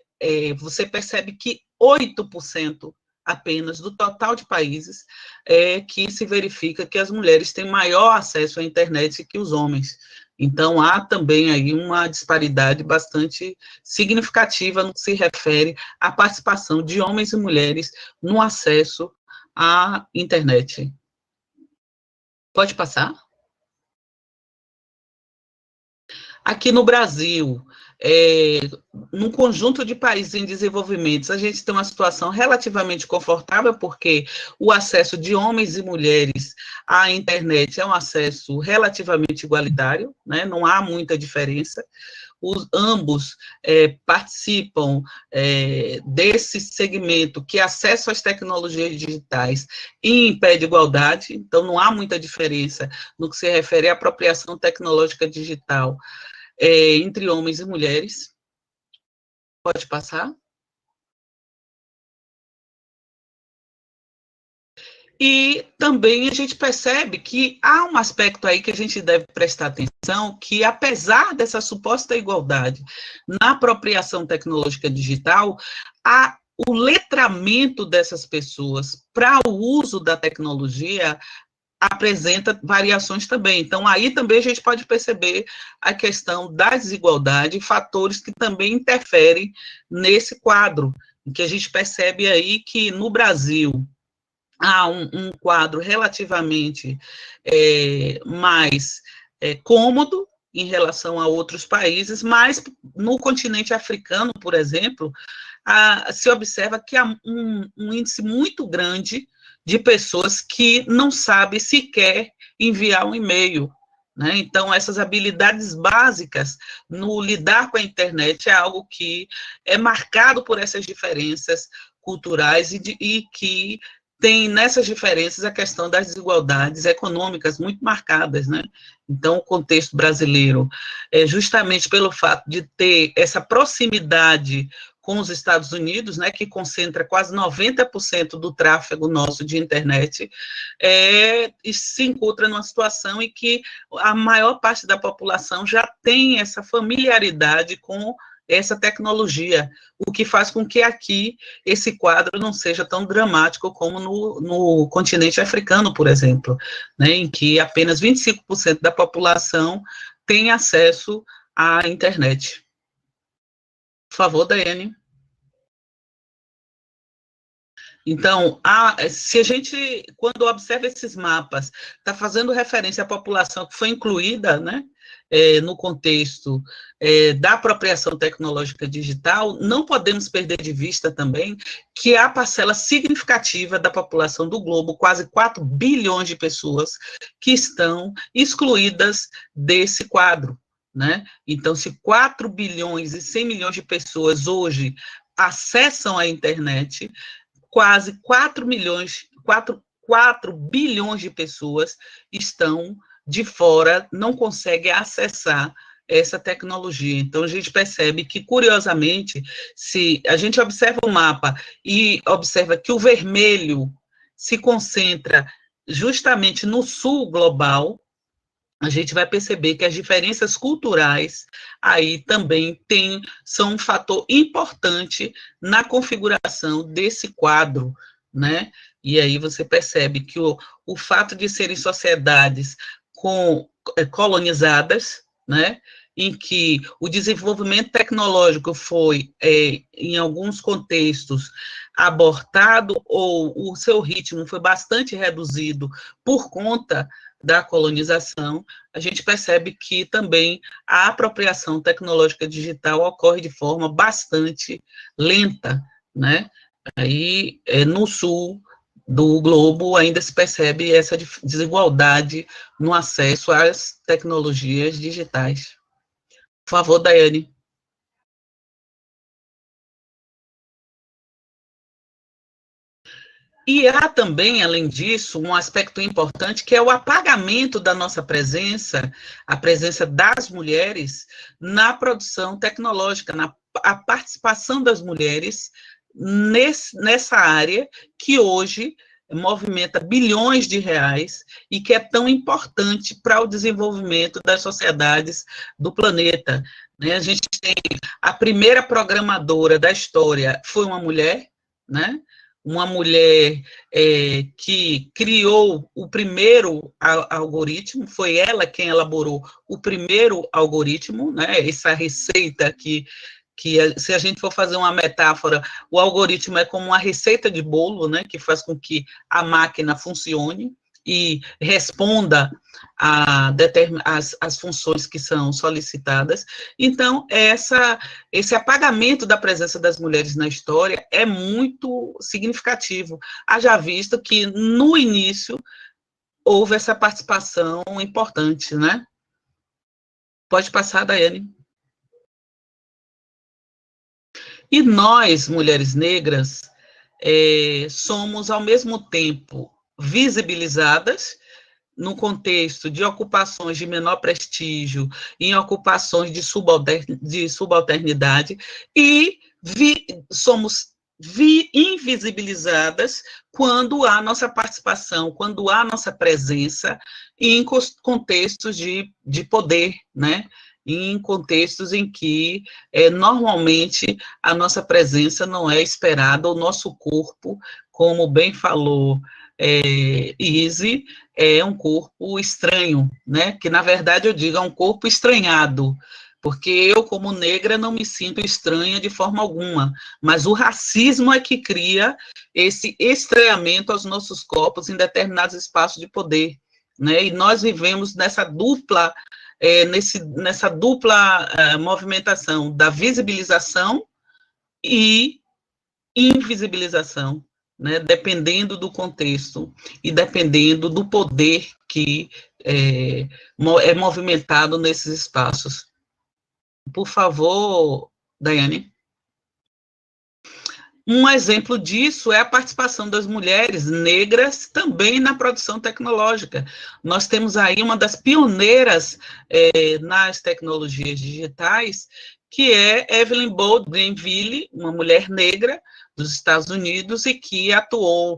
você percebe que 8% apenas do total de países que se verifica que as mulheres têm maior acesso à internet que os homens. Então, há também aí uma disparidade bastante significativa no que se refere à participação de homens e mulheres no acesso à internet. Pode passar? Aqui no Brasil, num conjunto de países em desenvolvimento, a gente tem uma situação relativamente confortável, porque o acesso de homens e mulheres à internet é um acesso relativamente igualitário, né? Não há muita diferença. Ambos participam desse segmento que acesso às tecnologias digitais e impede igualdade, então não há muita diferença no que se refere à apropriação tecnológica digital entre homens e mulheres. Pode passar. E também a gente percebe que há um aspecto aí que a gente deve prestar atenção, que apesar dessa suposta igualdade na apropriação tecnológica digital, o letramento dessas pessoas para o uso da tecnologia apresenta variações também. Então, aí também a gente pode perceber a questão da desigualdade, fatores que também interferem nesse quadro, em que a gente percebe aí que no Brasil há um quadro relativamente mais cômodo em relação a outros países, mas no continente africano, por exemplo, se observa que há um índice muito grande de pessoas que não sabem sequer enviar um e-mail, né? Então, essas habilidades básicas no lidar com a internet é algo que é marcado por essas diferenças culturais e que tem nessas diferenças a questão das desigualdades econômicas muito marcadas, né? Então, o contexto brasileiro, justamente pelo fato de ter essa proximidade com os Estados Unidos, né, que concentra quase 90% do tráfego nosso de internet, e se encontra numa situação em que a maior parte da população já tem essa familiaridade com essa tecnologia, o que faz com que aqui esse quadro não seja tão dramático como no continente africano, por exemplo, né, em que apenas 25% da população tem acesso à internet. Por favor, Daiane. Então, se a gente, quando observa esses mapas, está fazendo referência à população que foi incluída, né, no contexto da apropriação tecnológica digital, não podemos perder de vista também que há parcela significativa da população do globo, quase 4 bilhões de pessoas, que estão excluídas desse quadro, né? Então, se 4 bilhões e 100 milhões de pessoas hoje acessam a internet, quase 4 bilhões de pessoas estão de fora, não conseguem acessar essa tecnologia. Então, a gente percebe que, curiosamente, se a gente observa o mapa e observa que o vermelho se concentra justamente no sul global, a gente vai perceber que as diferenças culturais aí também são um fator importante na configuração desse quadro, né? E aí você percebe que o fato de serem sociedades colonizadas, né, em que o desenvolvimento tecnológico foi, em alguns contextos, abortado, ou o seu ritmo foi bastante reduzido por conta da colonização, a gente percebe que também a apropriação tecnológica digital ocorre de forma bastante lenta, né? Aí, no sul do globo, ainda se percebe essa desigualdade no acesso às tecnologias digitais. Por favor, Daiane. E há também, além disso, um aspecto importante, que é o apagamento da nossa presença, a presença das mulheres na produção tecnológica, a participação das mulheres nessa área que hoje movimenta bilhões de reais e que é tão importante para o desenvolvimento das sociedades do planeta, né? A gente tem a primeira programadora da história foi uma mulher, né? Uma mulher que criou o primeiro algoritmo, foi ela quem elaborou o primeiro algoritmo, né? Essa receita que se a gente for fazer uma metáfora, o algoritmo é como uma receita de bolo, né, que faz com que a máquina funcione e responda as funções que são solicitadas. Então, esse apagamento da presença das mulheres na história é muito significativo. Haja visto que, no início, houve essa participação importante, né? Pode passar, Daiane. E nós, mulheres negras, somos, ao mesmo tempo, visibilizadas no contexto de ocupações de menor prestígio, em ocupações de subalternidade, e somos invisibilizadas quando há nossa participação, quando há nossa presença em contextos de poder, né? Em contextos em que, normalmente, a nossa presença não é esperada, o nosso corpo, como bem falou Izzy, é um corpo estranho, né? Que, na verdade, eu digo, é um corpo estranhado, porque eu, como negra, não me sinto estranha de forma alguma, mas o racismo é que cria esse estranhamento aos nossos corpos em determinados espaços de poder, né? E nós vivemos nessa dupla movimentação da visibilização e invisibilização, né, dependendo do contexto e dependendo do poder que é movimentado nesses espaços. Por favor, Daiane. Um exemplo disso é a participação das mulheres negras também na produção tecnológica. Nós temos aí uma das pioneiras nas tecnologias digitais, que é Evelyn Bold Greenville, uma mulher negra dos Estados Unidos e que atuou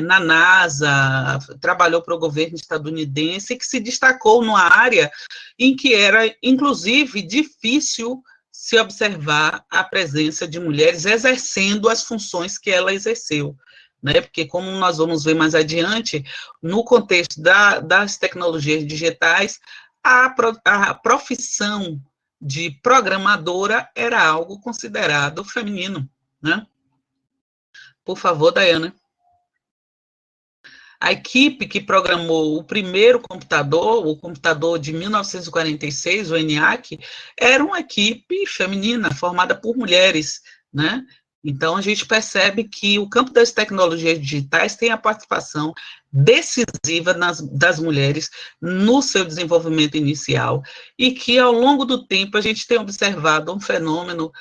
na NASA, trabalhou para o governo estadunidense e que se destacou numa área em que era, inclusive, difícil se observar a presença de mulheres exercendo as funções que ela exerceu, né? Porque, como nós vamos ver mais adiante, no contexto das tecnologias digitais, a profissão de programadora era algo considerado feminino, né? Por favor, Daiane. A equipe que programou o primeiro computador, o computador de 1946, o ENIAC, era uma equipe feminina, formada por mulheres, né? Então, a gente percebe que o campo das tecnologias digitais tem a participação decisiva das mulheres no seu desenvolvimento inicial, e que, ao longo do tempo, a gente tem observado um fenômeno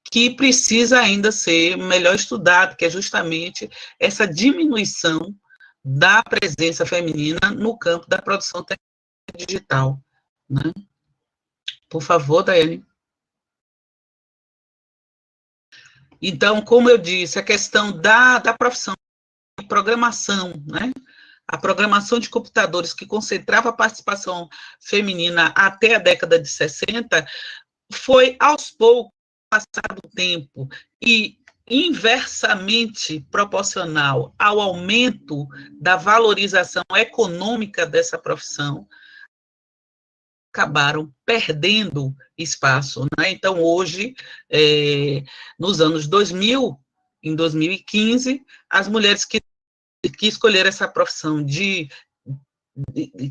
que precisa ainda ser melhor estudado, que é justamente essa diminuição da presença feminina no campo da produção digital, né? Por favor, Daiane. Então, como eu disse, a questão da profissão de programação, né? A programação de computadores que concentrava a participação feminina até a década de 60, foi, aos poucos, passado o tempo, e inversamente proporcional ao aumento da valorização econômica dessa profissão, acabaram perdendo espaço, né? Então, hoje, nos anos 2000, em 2015, as mulheres que escolheram essa profissão de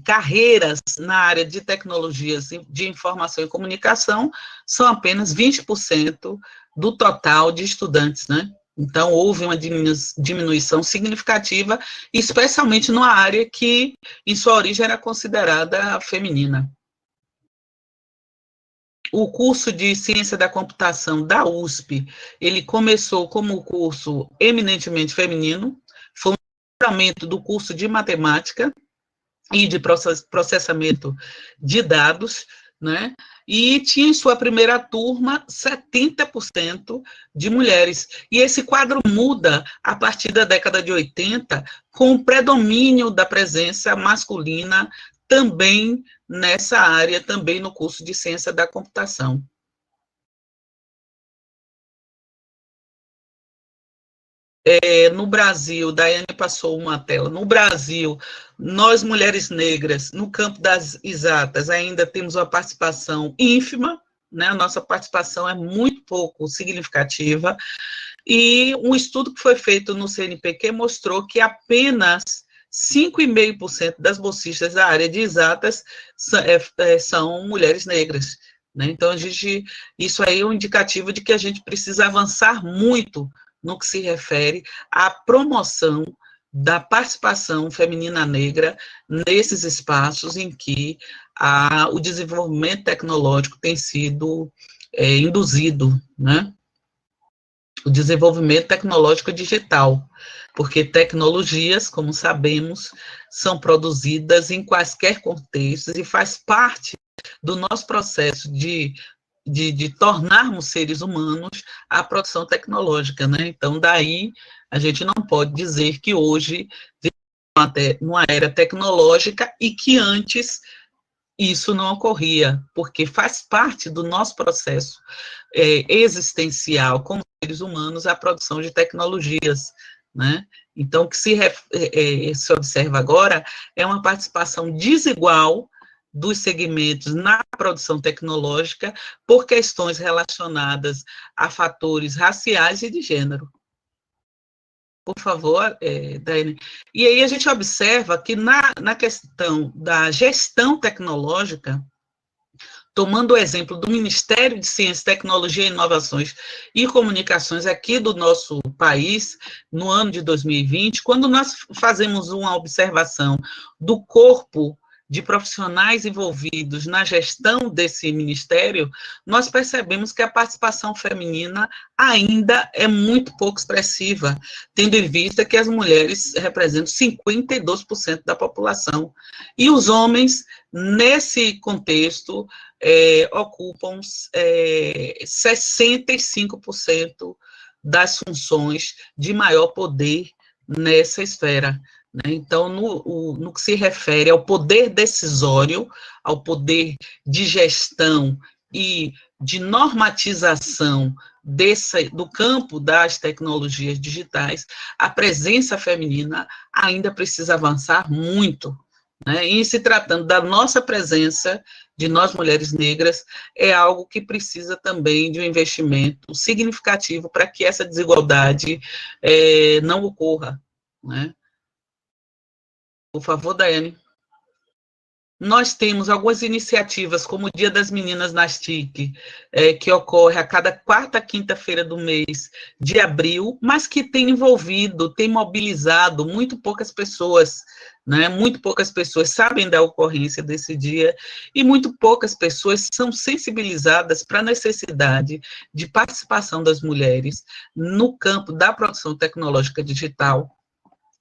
carreiras na área de tecnologias de informação e comunicação são apenas 20% do total de estudantes, né? Então, houve uma diminuição significativa, especialmente numa área que, em sua origem, era considerada feminina. O curso de Ciência da Computação da USP, ele começou como curso eminentemente feminino, foi um aprimoramento do curso de Matemática e de processamento de dados, né? E tinha em sua primeira turma 70% de mulheres. E esse quadro muda a partir da década de 80, com o predomínio da presença masculina também nessa área, também no curso de Ciência da Computação. No Brasil, Daiane passou uma tela, no Brasil, nós, mulheres negras, no campo das exatas, ainda temos uma participação ínfima, né? A nossa participação é muito pouco significativa, e um estudo que foi feito no CNPq mostrou que apenas 5,5% das bolsistas da área de exatas são mulheres negras, né? Então, isso aí é um indicativo de que a gente precisa avançar muito no que se refere à promoção da participação feminina negra nesses espaços em que o desenvolvimento tecnológico tem sido induzido, né? O desenvolvimento tecnológico digital, porque tecnologias, como sabemos, são produzidas em quaisquer contextos e faz parte do nosso processo de tornarmos seres humanos a produção tecnológica, né? Então, daí, a gente não pode dizer que hoje vivemos numa era tecnológica e que antes isso não ocorria, porque faz parte do nosso processo existencial como seres humanos a produção de tecnologias, né? Então, o que se observa agora é uma participação desigual dos segmentos na produção tecnológica por questões relacionadas a fatores raciais e de gênero. Por favor, Daiane. E aí a gente observa que na questão da gestão tecnológica, tomando o exemplo do Ministério de Ciência, Tecnologia, Inovações e Comunicações aqui do nosso país, no ano de 2020, quando nós fazemos uma observação do corpo de profissionais envolvidos na gestão desse ministério, nós percebemos que a participação feminina ainda é muito pouco expressiva, tendo em vista que as mulheres representam 52% da população. E os homens, nesse contexto, ocupam 65% das funções de maior poder nessa esfera. Então, no que se refere ao poder decisório, ao poder de gestão e de normatização do campo das tecnologias digitais, a presença feminina ainda precisa avançar muito, né? E se tratando da nossa presença, de nós mulheres negras, é algo que precisa também de um investimento significativo para que essa desigualdade não ocorra, né? Por favor, Daiane. Nós temos algumas iniciativas, como o Dia das Meninas nas TIC, que ocorre a cada quarta quinta-feira do mês de abril, mas que tem envolvido, tem mobilizado muito poucas pessoas, né? Muito poucas pessoas sabem da ocorrência desse dia e muito poucas pessoas são sensibilizadas para a necessidade de participação das mulheres no campo da produção tecnológica digital,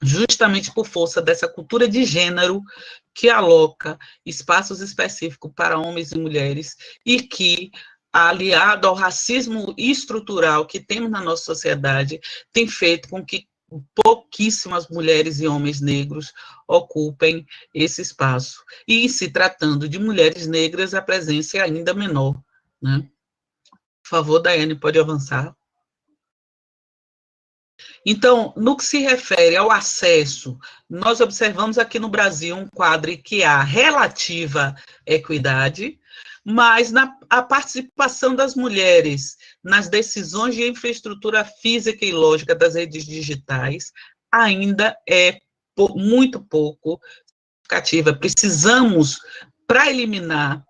justamente por força dessa cultura de gênero que aloca espaços específicos para homens e mulheres e que, aliado ao racismo estrutural que temos na nossa sociedade, tem feito com que pouquíssimas mulheres e homens negros ocupem esse espaço. E, se tratando de mulheres negras, a presença é ainda menor, né? Por favor, Daiane, pode avançar. Então, no que se refere ao acesso, nós observamos aqui no Brasil um quadro que há relativa equidade, mas a participação das mulheres nas decisões de infraestrutura física e lógica das redes digitais ainda é muito pouco significativa. Precisamos, para eliminar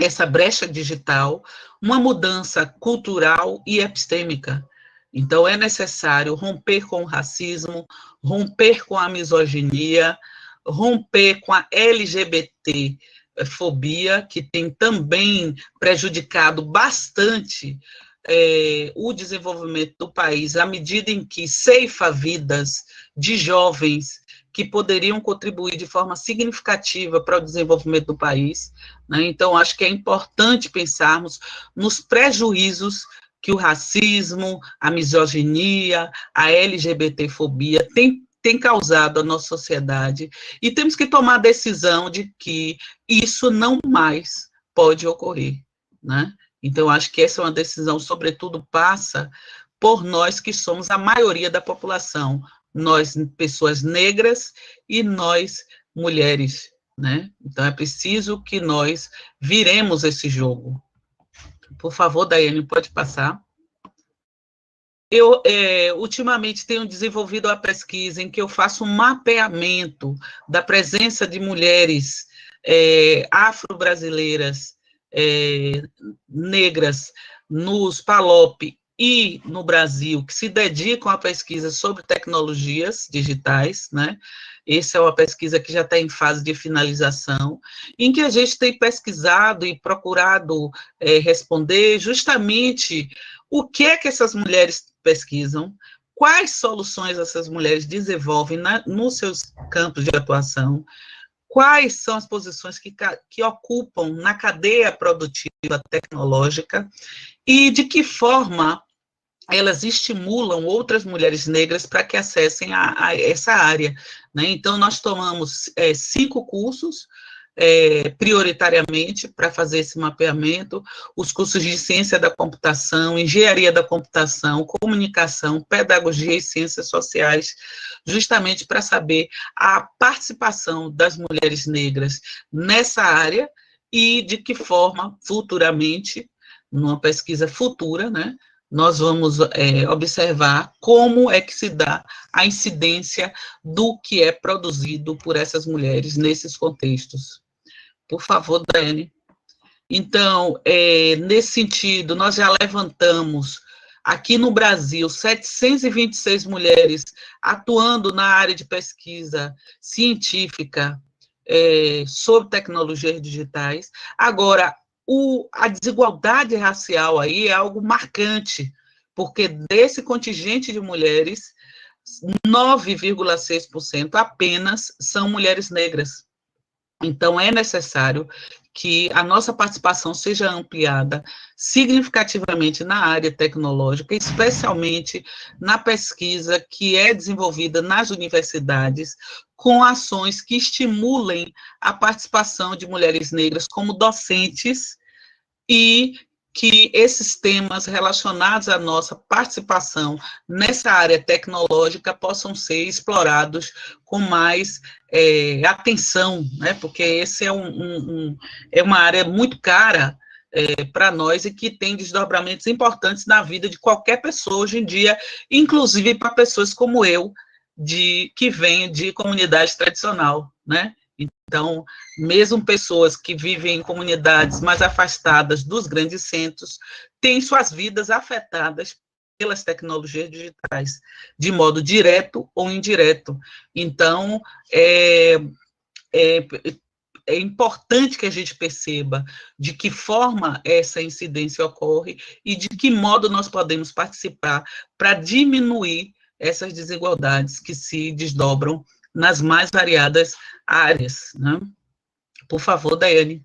essa brecha digital, uma mudança cultural e epistêmica. Então, é necessário romper com o racismo, romper com a misoginia, romper com a LGBTfobia, que tem também prejudicado bastante o desenvolvimento do país, à medida em que ceifa vidas de jovens que poderiam contribuir de forma significativa para o desenvolvimento do país, né? Então, acho que é importante pensarmos nos prejuízos que o racismo, a misoginia, a LGBTfobia tem causado à nossa sociedade, e temos que tomar a decisão de que isso não mais pode ocorrer, né? Então, acho que essa é uma decisão, sobretudo, passa por nós que somos a maioria da população, nós, pessoas negras, e nós, mulheres, né? Então, é preciso que nós viremos esse jogo. Por favor, Daiane, pode passar. Eu, ultimamente, tenho desenvolvido uma pesquisa em que eu faço um mapeamento da presença de mulheres afro-brasileiras, negras, nos PALOP e no Brasil, que se dedicam à pesquisa sobre tecnologias digitais, né? Essa é uma pesquisa que já está em fase de finalização, em que a gente tem pesquisado e procurado responder justamente o que é que essas mulheres pesquisam, quais soluções essas mulheres desenvolvem nos seus campos de atuação, quais são as posições que ocupam na cadeia produtiva tecnológica e de que forma elas estimulam outras mulheres negras para que acessem a essa área, né? Então, nós tomamos 5 cursos, prioritariamente, para fazer esse mapeamento, os cursos de ciência da computação, engenharia da computação, comunicação, pedagogia e ciências sociais, justamente para saber a participação das mulheres negras nessa área e de que forma, futuramente, numa pesquisa futura, né, nós vamos observar como é que se dá a incidência do que é produzido por essas mulheres nesses contextos. Por favor, Daiane. Então, nesse sentido, nós já levantamos, aqui no Brasil, 726 mulheres atuando na área de pesquisa científica sobre tecnologias digitais. Agora, a desigualdade racial aí é algo marcante, porque desse contingente de mulheres, 9,6% apenas são mulheres negras. Então, é necessário que a nossa participação seja ampliada significativamente na área tecnológica, especialmente na pesquisa que é desenvolvida nas universidades, com ações que estimulem a participação de mulheres negras como docentes e que esses temas relacionados à nossa participação nessa área tecnológica possam ser explorados com mais atenção, né? Porque esse é uma área muito cara para nós e que tem desdobramentos importantes na vida de qualquer pessoa hoje em dia, inclusive para pessoas como eu, que vêm de comunidade tradicional, né? Então, mesmo pessoas que vivem em comunidades mais afastadas dos grandes centros, têm suas vidas afetadas pelas tecnologias digitais, de modo direto ou indireto. Então, é importante que a gente perceba de que forma essa incidência ocorre e de que modo nós podemos participar para diminuir essas desigualdades que se desdobram nas mais variadas áreas, né? Por favor, Daiane.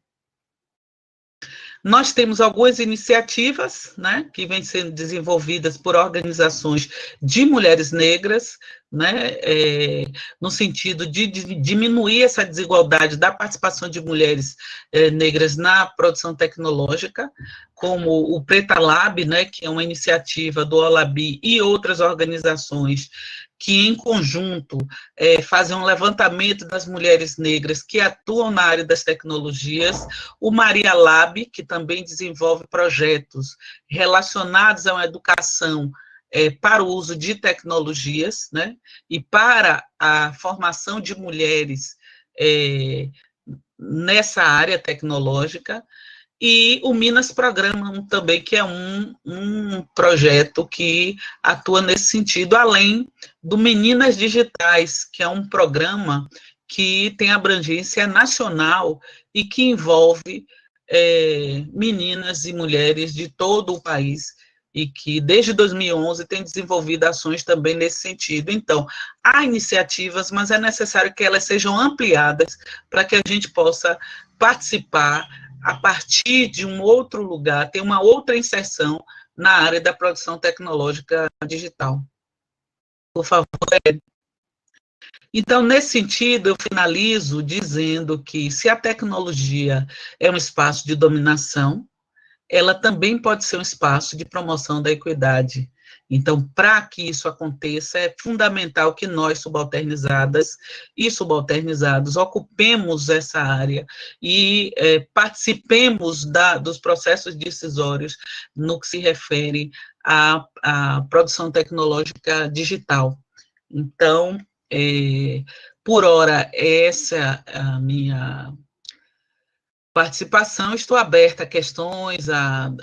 Nós temos algumas iniciativas, né, que vêm sendo desenvolvidas por organizações de mulheres negras, né, no sentido de diminuir essa desigualdade da participação de mulheres negras na produção tecnológica, como o Preta Lab, né, que é uma iniciativa do OLABI e outras organizações que, em conjunto, fazem um levantamento das mulheres negras que atuam na área das tecnologias, o Maria Lab, que também desenvolve projetos relacionados a uma educação para o uso de tecnologias, né, e para a formação de mulheres nessa área tecnológica, e o Minas Programa também, que é um projeto que atua nesse sentido, além do Meninas Digitais, que é um programa que tem abrangência nacional e que envolve meninas e mulheres de todo o país, e que desde 2011 tem desenvolvido ações também nesse sentido. Então, há iniciativas, mas é necessário que elas sejam ampliadas para que a gente possa participar a partir de um outro lugar, ter uma outra inserção na área da produção tecnológica digital. Por favor. Então, nesse sentido, eu finalizo dizendo que, se a tecnologia é um espaço de dominação, ela também pode ser um espaço de promoção da equidade. Então, para que isso aconteça, é fundamental que nós, subalternizadas e subalternizados, ocupemos essa área e participemos dos processos decisórios no que se refere à produção tecnológica digital. Então, por hora, essa é a minha participação. Estou aberta a questões,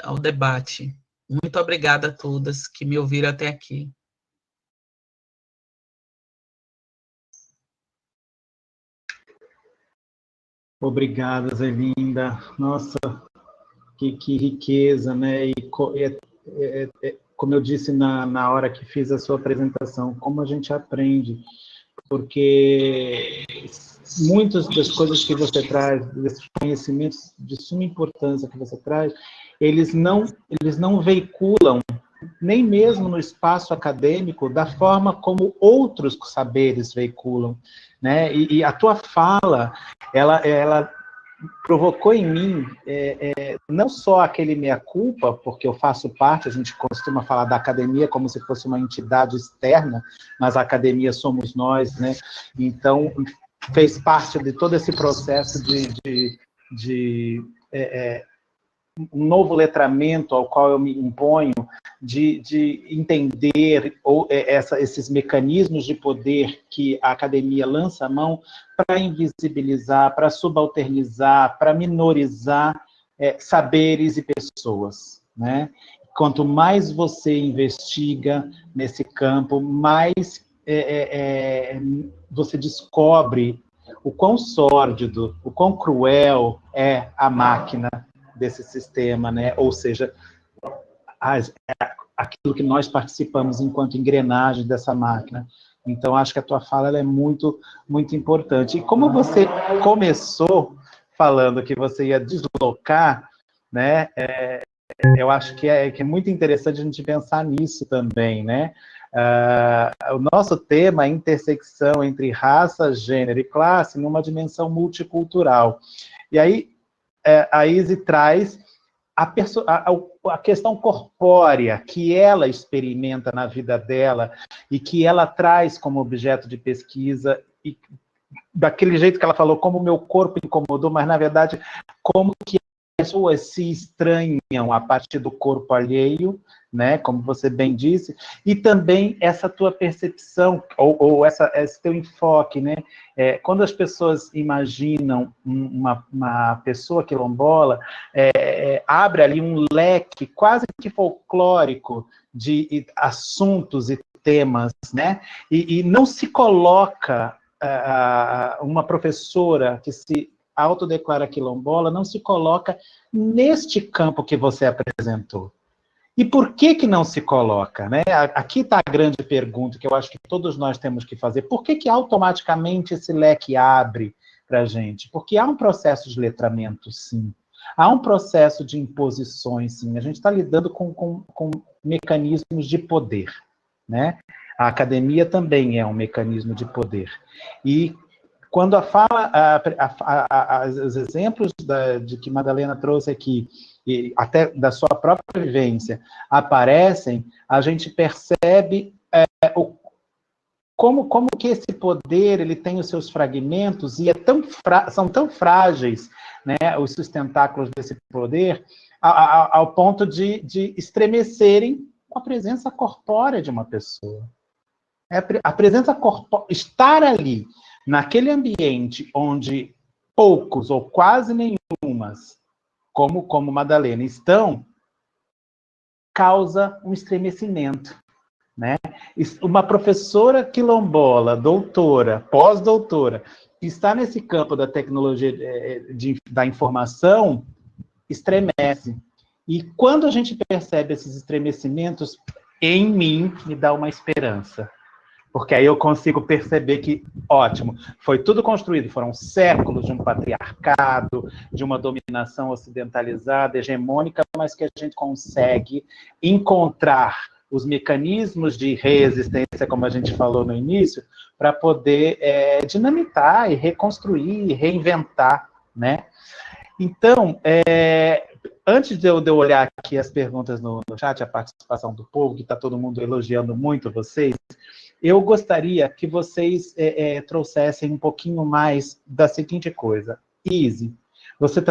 ao debate. Muito obrigada a todas que me ouviram até aqui. Obrigada, Zelinda. Nossa, que riqueza, né? E como eu disse na hora que fiz a sua apresentação, como a gente aprende, porque muitas das coisas que você traz, desses conhecimentos de suma importância que você traz, eles não veiculam, nem mesmo no espaço acadêmico, da forma como outros saberes veiculam, né? E a tua fala, ela provocou em mim não só aquele meia-culpa, porque eu faço parte, a gente costuma falar da academia como se fosse uma entidade externa, mas a academia somos nós, né? Então, fez parte de todo esse processo de um novo letramento ao qual eu me imponho, de entender esses mecanismos de poder que a academia lança a mão para invisibilizar, para subalternizar, para minorizar saberes e pessoas, né? Quanto mais você investiga nesse campo, mais você descobre o quão sórdido, o quão cruel é a máquina desse sistema, né? Ou seja, aquilo que nós participamos enquanto engrenagem dessa máquina. Então, acho que a tua fala ela é muito, muito importante. E como você começou falando que você ia deslocar, né? Eu acho que é muito interessante a gente pensar nisso também, né? O nosso tema é intersecção entre raça, gênero e classe numa dimensão multicultural. E aí, a Izzy traz a questão corpórea que ela experimenta na vida dela e que ela traz como objeto de pesquisa, e daquele jeito que ela falou, como o meu corpo incomodou, mas, na verdade, como que as pessoas se estranham a partir do corpo alheio, né, como você bem disse, e também essa tua percepção, ou esse teu enfoque, né, quando as pessoas imaginam uma pessoa quilombola, abre ali um leque quase que folclórico de assuntos e temas, né, e não se coloca uma professora que se autodeclara quilombola, não se coloca neste campo que você apresentou. E por que não se coloca, né? Aqui está a grande pergunta que eu acho que todos nós temos que fazer. Por que automaticamente esse leque abre para a gente? Porque há um processo de letramento, sim. Há um processo de imposições, sim. A gente está lidando com mecanismos de poder, né? A academia também é um mecanismo de poder. E quando os exemplos de que Madalena trouxe aqui, e até da sua própria vivência, aparecem, a gente percebe como que esse poder ele tem os seus fragmentos e são tão frágeis, né, os sustentáculos desse poder, ao ponto de estremecerem com a presença corpórea de uma pessoa. A presença corpórea, estar ali, naquele ambiente onde poucos ou quase nenhumas, como Madalena, estão, causa um estremecimento, né? Uma professora quilombola, doutora, pós-doutora, que está nesse campo da tecnologia da informação, estremece. E quando a gente percebe esses estremecimentos, em mim, me dá uma esperança. Porque aí eu consigo perceber que, ótimo, foi tudo construído, foram séculos de um patriarcado, de uma dominação ocidentalizada, hegemônica, mas que a gente consegue encontrar os mecanismos de resistência, como a gente falou no início, para poder dinamitar e reconstruir, reinventar, né? Então, antes de eu olhar aqui as perguntas no chat, a participação do povo, que está todo mundo elogiando muito vocês, eu gostaria que vocês trouxessem um pouquinho mais da seguinte coisa. Izzy, você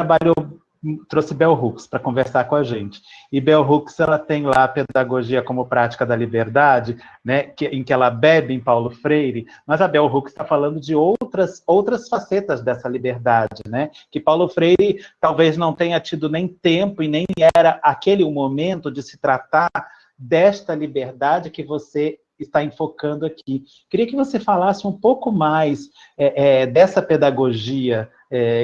trouxe Bell Hooks para conversar com a gente. E Bell Hooks, ela tem lá a pedagogia como prática da liberdade, né, em que ela bebe em Paulo Freire, mas a Bell Hooks está falando de outras facetas dessa liberdade, né, que Paulo Freire talvez não tenha tido nem tempo e nem era aquele o momento de se tratar desta liberdade que você está enfocando aqui. Queria que você falasse um pouco mais dessa pedagogia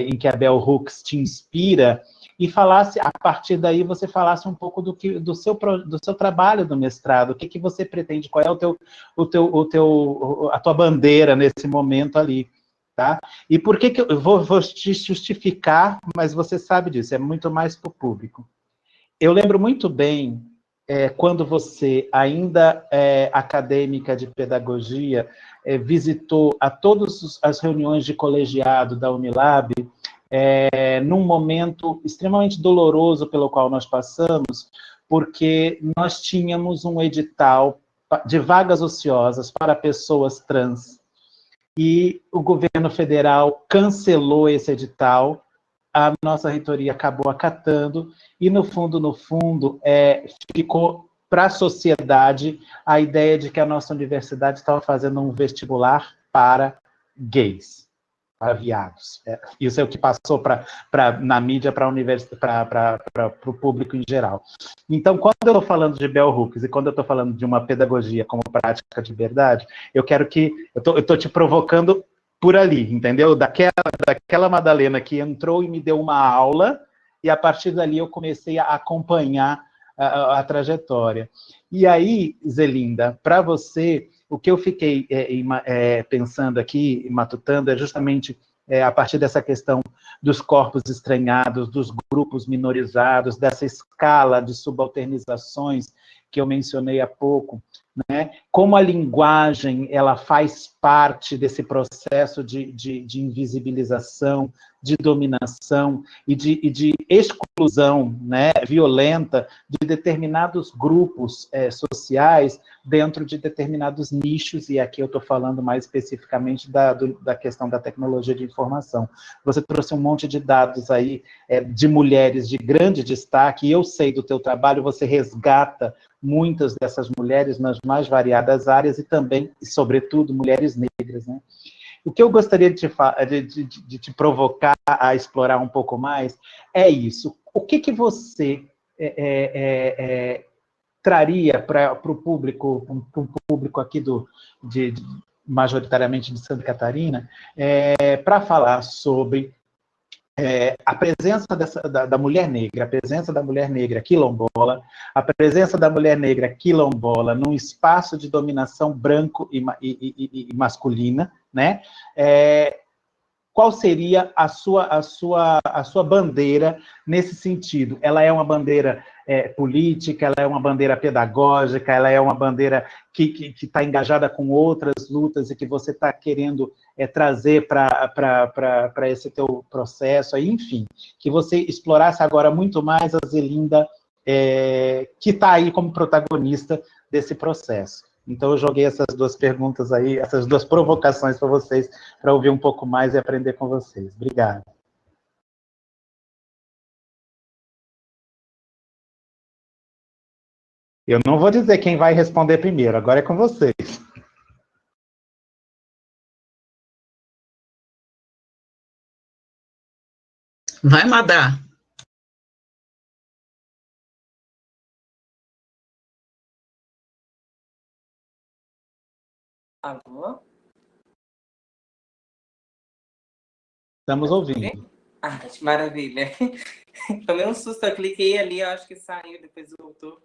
em que a Bell Hooks te inspira e falasse, a partir daí, você falasse um pouco do seu trabalho do mestrado, o que você pretende, qual é a tua bandeira nesse momento ali, tá? E por que eu vou te justificar, mas você sabe disso, é muito mais para o público. Eu lembro muito bem quando você, ainda acadêmica de pedagogia, visitou a todas as reuniões de colegiado da Unilab, num momento extremamente doloroso pelo qual nós passamos, porque nós tínhamos um edital de vagas ociosas para pessoas trans, e o governo federal cancelou esse edital, a nossa reitoria acabou acatando, e no fundo, ficou para a sociedade a ideia de que a nossa universidade estava fazendo um vestibular para gays, para viados. Isso é o que passou na mídia para o público em geral. Então, quando eu estou falando de Bell Hooks e quando eu estou falando de uma pedagogia como prática de verdade, eu estou te provocando por ali, entendeu? Daquela Madalena que entrou e me deu uma aula, e a partir dali eu comecei a acompanhar a trajetória. E aí, Zelinda, para você, o que eu fiquei pensando aqui, matutando, é justamente a partir dessa questão dos corpos estranhados, dos grupos minorizados, dessa escala de subalternizações que eu mencionei há pouco, né? Como a linguagem ela faz parte desse processo de invisibilização, de dominação e de exclusão, né, violenta de determinados grupos sociais dentro de determinados nichos, e aqui eu estou falando mais especificamente da questão da tecnologia de informação. Você trouxe um monte de dados aí de mulheres de grande destaque, e eu sei do teu trabalho, você resgata muitas dessas mulheres nas mais variadas áreas e também, e sobretudo, mulheres negras, né? O que eu gostaria de te provocar a explorar um pouco mais é isso. O que você traria para o público aqui majoritariamente de Santa Catarina, para falar sobre a presença da mulher negra, a presença da mulher negra quilombola, a presença da mulher negra quilombola num espaço de dominação branco e masculina, né? Qual seria a sua bandeira nesse sentido? Ela é uma bandeira política, ela é uma bandeira pedagógica, ela é uma bandeira que está engajada com outras lutas e que você está querendo trazer para esse teu processo, aí, enfim, que você explorasse agora muito mais a Zelinda, que está aí como protagonista desse processo. Então, eu joguei essas duas perguntas aí, essas duas provocações para vocês, para ouvir um pouco mais e aprender com vocês. Obrigado. Eu não vou dizer quem vai responder primeiro, agora é com vocês. Vai, Madá. Alô? Estamos ouvindo. Ah, maravilha. Tomei um susto, eu cliquei ali, eu acho que saiu, depois voltou.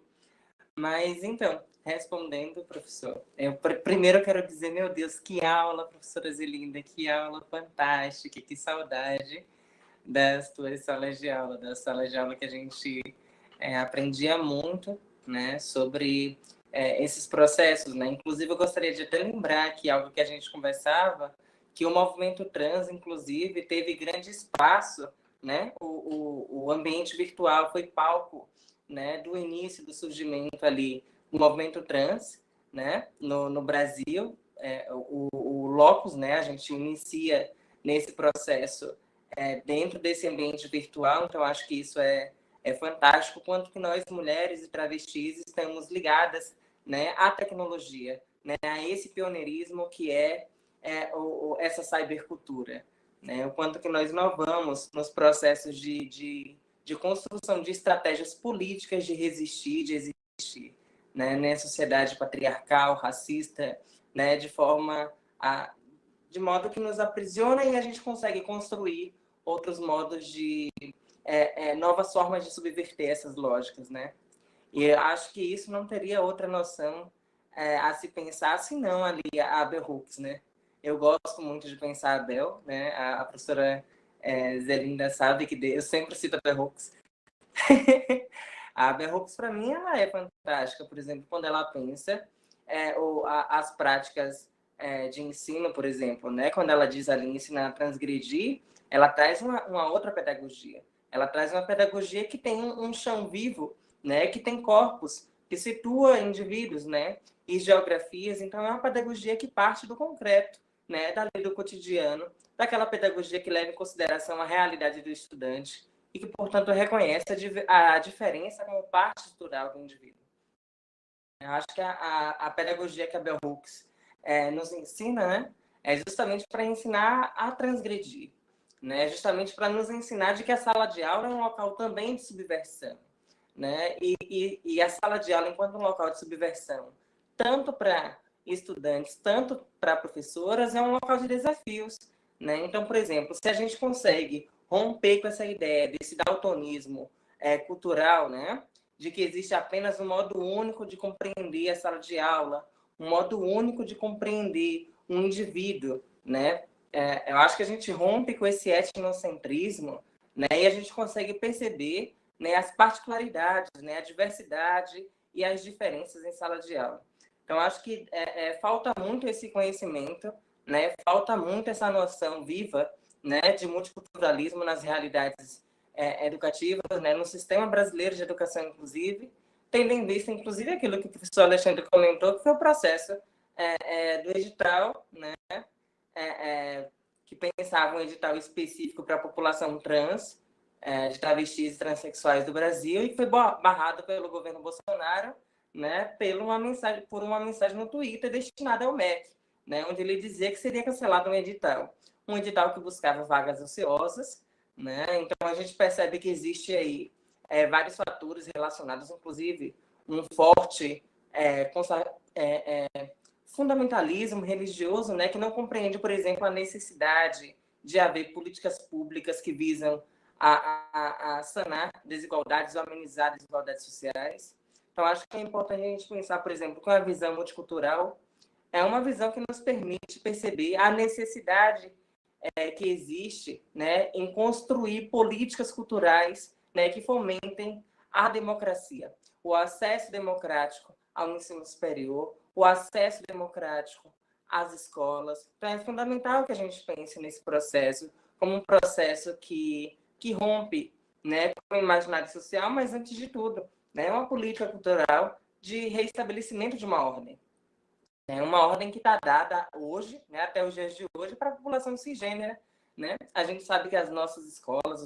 Mas, então, respondendo, professor, eu primeiro quero dizer, meu Deus, que aula, professora Zelinda, que aula fantástica, que saudade das tuas salas de aula, que a gente aprendia muito, né, sobre esses processos, né? Inclusive, eu gostaria de até lembrar que algo que a gente conversava, que o movimento trans, inclusive, teve grande espaço, né? O ambiente virtual foi palco, né, do início do surgimento ali do movimento trans, né, no Brasil. O Locus, né, a gente inicia nesse processo dentro desse ambiente virtual, então acho que isso é fantástico, quanto que nós, mulheres e travestis, estamos ligadas, né, à tecnologia, né, a esse pioneirismo que essa cybercultura, né, o quanto que nós inovamos nos processos de construção de estratégias políticas de resistir, de existir, né, nessa sociedade patriarcal, racista, né, de modo que nos aprisiona e a gente consegue construir outros modos novas formas de subverter essas lógicas, né? E eu acho que isso não teria outra noção a se pensar, senão ali a Bell Hooks, né? Eu gosto muito de pensar a Bell, né? A professora Zelinda sabe que eu sempre cito a Bell Hooks. A Bell Hooks, para mim, ela é fantástica. Por exemplo, quando ela pensa as práticas de ensino, por exemplo, né? Quando ela diz ali ensinar a transgredir, ela traz uma outra pedagogia. Ela traz uma pedagogia que tem um chão vivo, né? Que tem corpos, que situa indivíduos, né? E geografias. Então, é uma pedagogia que parte do concreto, né? Da lei do cotidiano, daquela pedagogia que leva em consideração a realidade do estudante e que, portanto, reconhece a diferença como parte estrutural do indivíduo. Eu acho que a pedagogia que a Bell Hooks nos ensina, né? É justamente para ensinar a transgredir, né? Justamente para nos ensinar de que a sala de aula é um local também de subversão, né? E a sala de aula, enquanto um local de subversão, tanto para estudantes, tanto para professoras, é um local de desafios, né? Então, por exemplo, se a gente consegue romper com essa ideia desse daltonismo cultural, né? De que existe apenas um modo único de compreender a sala de aula, um modo único de compreender um indivíduo, né? Eu acho que a gente rompe com esse etnocentrismo, né? E a gente consegue perceber, né, as particularidades, né, a diversidade e as diferenças em sala de aula. Então, acho que falta muito esse conhecimento, né, falta muito essa noção viva, né, de multiculturalismo nas realidades educativas, né, no sistema brasileiro de educação, inclusive, tendo em vista, inclusive, aquilo que o professor Alexandre comentou, que foi o processo do edital, né, que pensava um edital específico para a população trans, de travestis e transexuais do Brasil, e que foi barrado pelo governo Bolsonaro, né, por uma mensagem no Twitter destinada ao MEC, né, onde ele dizia que seria cancelado um edital que buscava vagas ociosas, né. Então a gente percebe que existe aí vários fatores relacionados, inclusive um forte fundamentalismo religioso, né, que não compreende, por exemplo, a necessidade de haver políticas públicas que visam a sanar desigualdades ou amenizar desigualdades sociais. Então, acho que é importante a gente pensar, por exemplo, que uma visão multicultural é uma visão que nos permite perceber a necessidade que existe, né, em construir políticas culturais, né, que fomentem a democracia, o acesso democrático ao ensino superior, o acesso democrático às escolas. Então, é fundamental que a gente pense nesse processo como um processo que rompe, né, com o imaginário social, mas, antes de tudo, né, uma política cultural de reestabelecimento de uma ordem. É uma ordem que está dada hoje, né, até os dias de hoje, para a população cisgênera. Né? A gente sabe que as nossas escolas,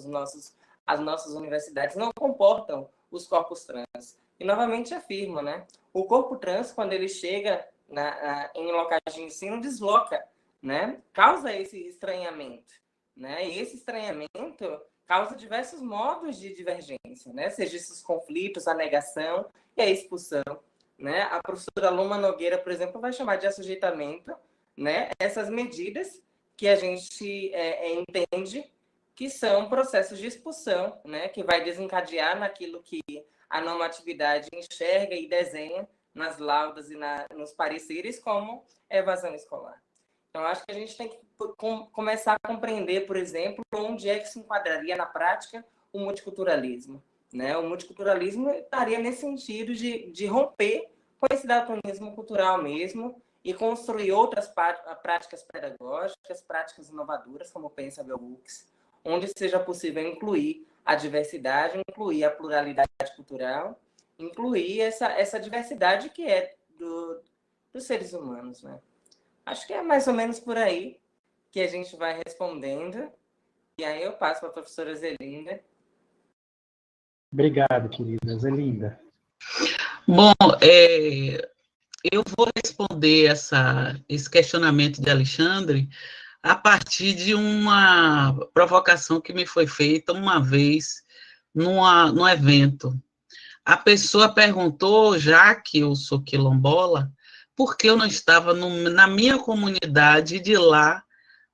as nossas universidades não comportam os corpos trans. E, novamente, afirmo, né? O corpo trans, quando ele chega em locais de ensino, desloca, né? Causa esse estranhamento. Né? E esse estranhamento causa diversos modos de divergência, né? Seja esses conflitos, a negação e a expulsão. Né? A professora Luma Nogueira, por exemplo, vai chamar de assujeitamento, né, essas medidas que a gente entende que são processos de expulsão, né, que vai desencadear naquilo que a normatividade enxerga e desenha nas laudas e nos pareceres como evasão escolar. Então, acho que a gente tem que começar a compreender, por exemplo, onde é que se enquadraria na prática o multiculturalismo. Né? O multiculturalismo estaria nesse sentido de romper com esse datonismo cultural mesmo e construir outras práticas pedagógicas, práticas inovadoras, como pensa a Bell Hooks, onde seja possível incluir a diversidade, incluir a pluralidade cultural, incluir essa diversidade que é dos seres humanos. Né? Acho que é mais ou menos por aí que a gente vai respondendo. E aí eu passo para a professora Zelinda. Obrigado, querida Zelinda. Bom, eu vou responder esse questionamento de Alexandre a partir de uma provocação que me foi feita uma vez num evento. A pessoa perguntou, já que eu sou quilombola, por que eu não estava na minha comunidade e de lá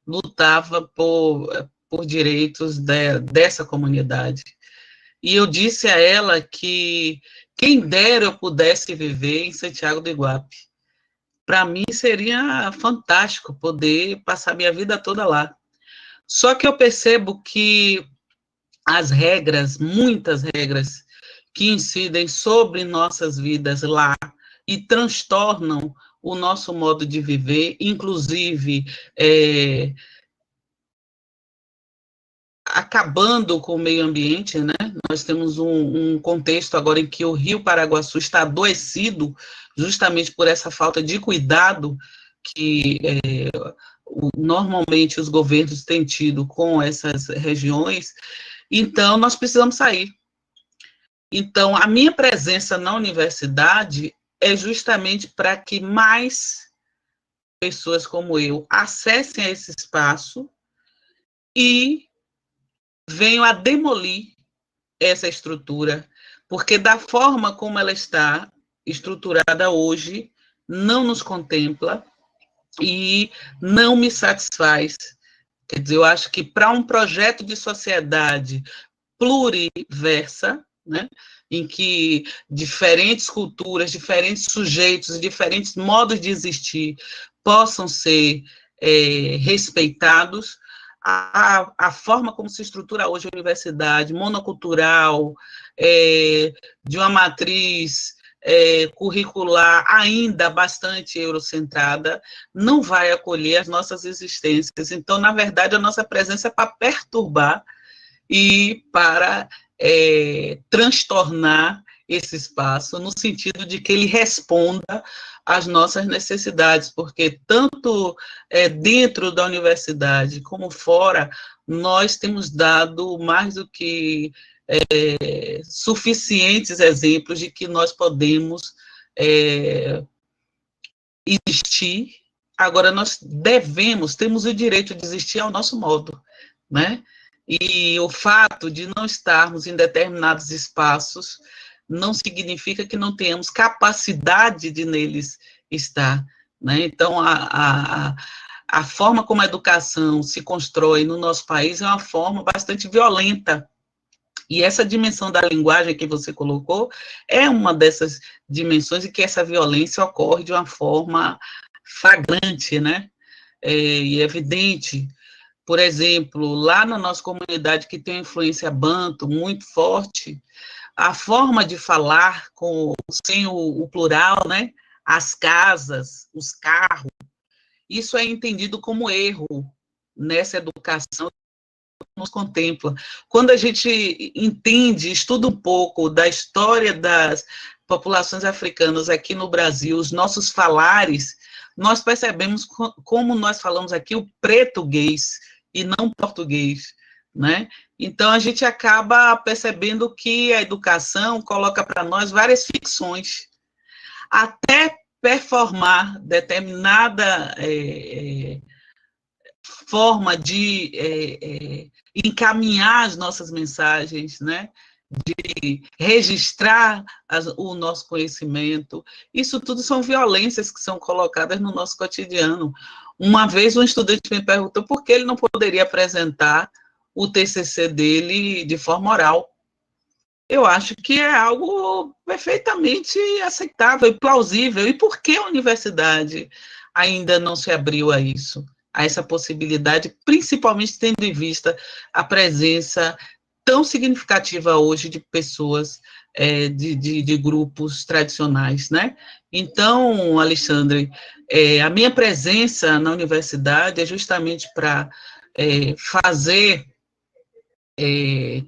lutava por direitos dessa comunidade. E eu disse a ela que quem dera eu pudesse viver em Santiago do Iguape. Para mim seria fantástico poder passar minha vida toda lá. Só que eu percebo que as regras, muitas regras, que incidem sobre nossas vidas lá e transtornam o nosso modo de viver, inclusive acabando com o meio ambiente, né? Nós temos um contexto agora em que o Rio Paraguaçu está adoecido justamente por essa falta de cuidado que normalmente os governos têm tido com essas regiões. Então, nós precisamos sair. Então, a minha presença na universidade é justamente para que mais pessoas como eu acessem a esse espaço e venham a demolir essa estrutura, porque da forma como ela está estruturada hoje, não nos contempla e não me satisfaz. Quer dizer, eu acho que para um projeto de sociedade pluriversa, né, em que diferentes culturas, diferentes sujeitos, diferentes modos de existir possam ser respeitados, a forma como se estrutura hoje a universidade, monocultural, de uma matriz curricular ainda bastante eurocentrada não vai acolher as nossas existências. Então, na verdade, a nossa presença é para perturbar e para transtornar esse espaço, no sentido de que ele responda às nossas necessidades, porque tanto dentro da universidade como fora, nós temos dado mais do que suficientes exemplos de que nós podemos existir. Agora, nós temos o direito de existir ao nosso modo, né? E o fato de não estarmos em determinados espaços não significa que não tenhamos capacidade de neles estar, né? Então, a forma como a educação se constrói no nosso país é uma forma bastante violenta. E essa dimensão da linguagem que você colocou é uma dessas dimensões em que essa violência ocorre de uma forma flagrante, né? E evidente. Por exemplo, lá na nossa comunidade, que tem uma influência banto muito forte, a forma de falar sem o plural, né? As casas, os carros, isso é entendido como erro nessa educação que nos contempla. Quando a gente entende, estuda um pouco da história das populações africanas aqui no Brasil, os nossos falares, nós percebemos como nós falamos aqui o português e não português, né? Então, a gente acaba percebendo que a educação coloca para nós várias ficções, até performar determinada forma de encaminhar as nossas mensagens, né? De registrar o nosso conhecimento. Isso tudo são violências que são colocadas no nosso cotidiano. Uma vez um estudante me perguntou por que ele não poderia apresentar o TCC dele de forma oral. Eu acho que é algo perfeitamente aceitável e plausível. E por que a universidade ainda não se abriu a isso, a essa possibilidade, principalmente tendo em vista a presença tão significativa hoje de pessoas de grupos tradicionais, né? Então, Alexandre, a minha presença na universidade é justamente para fazer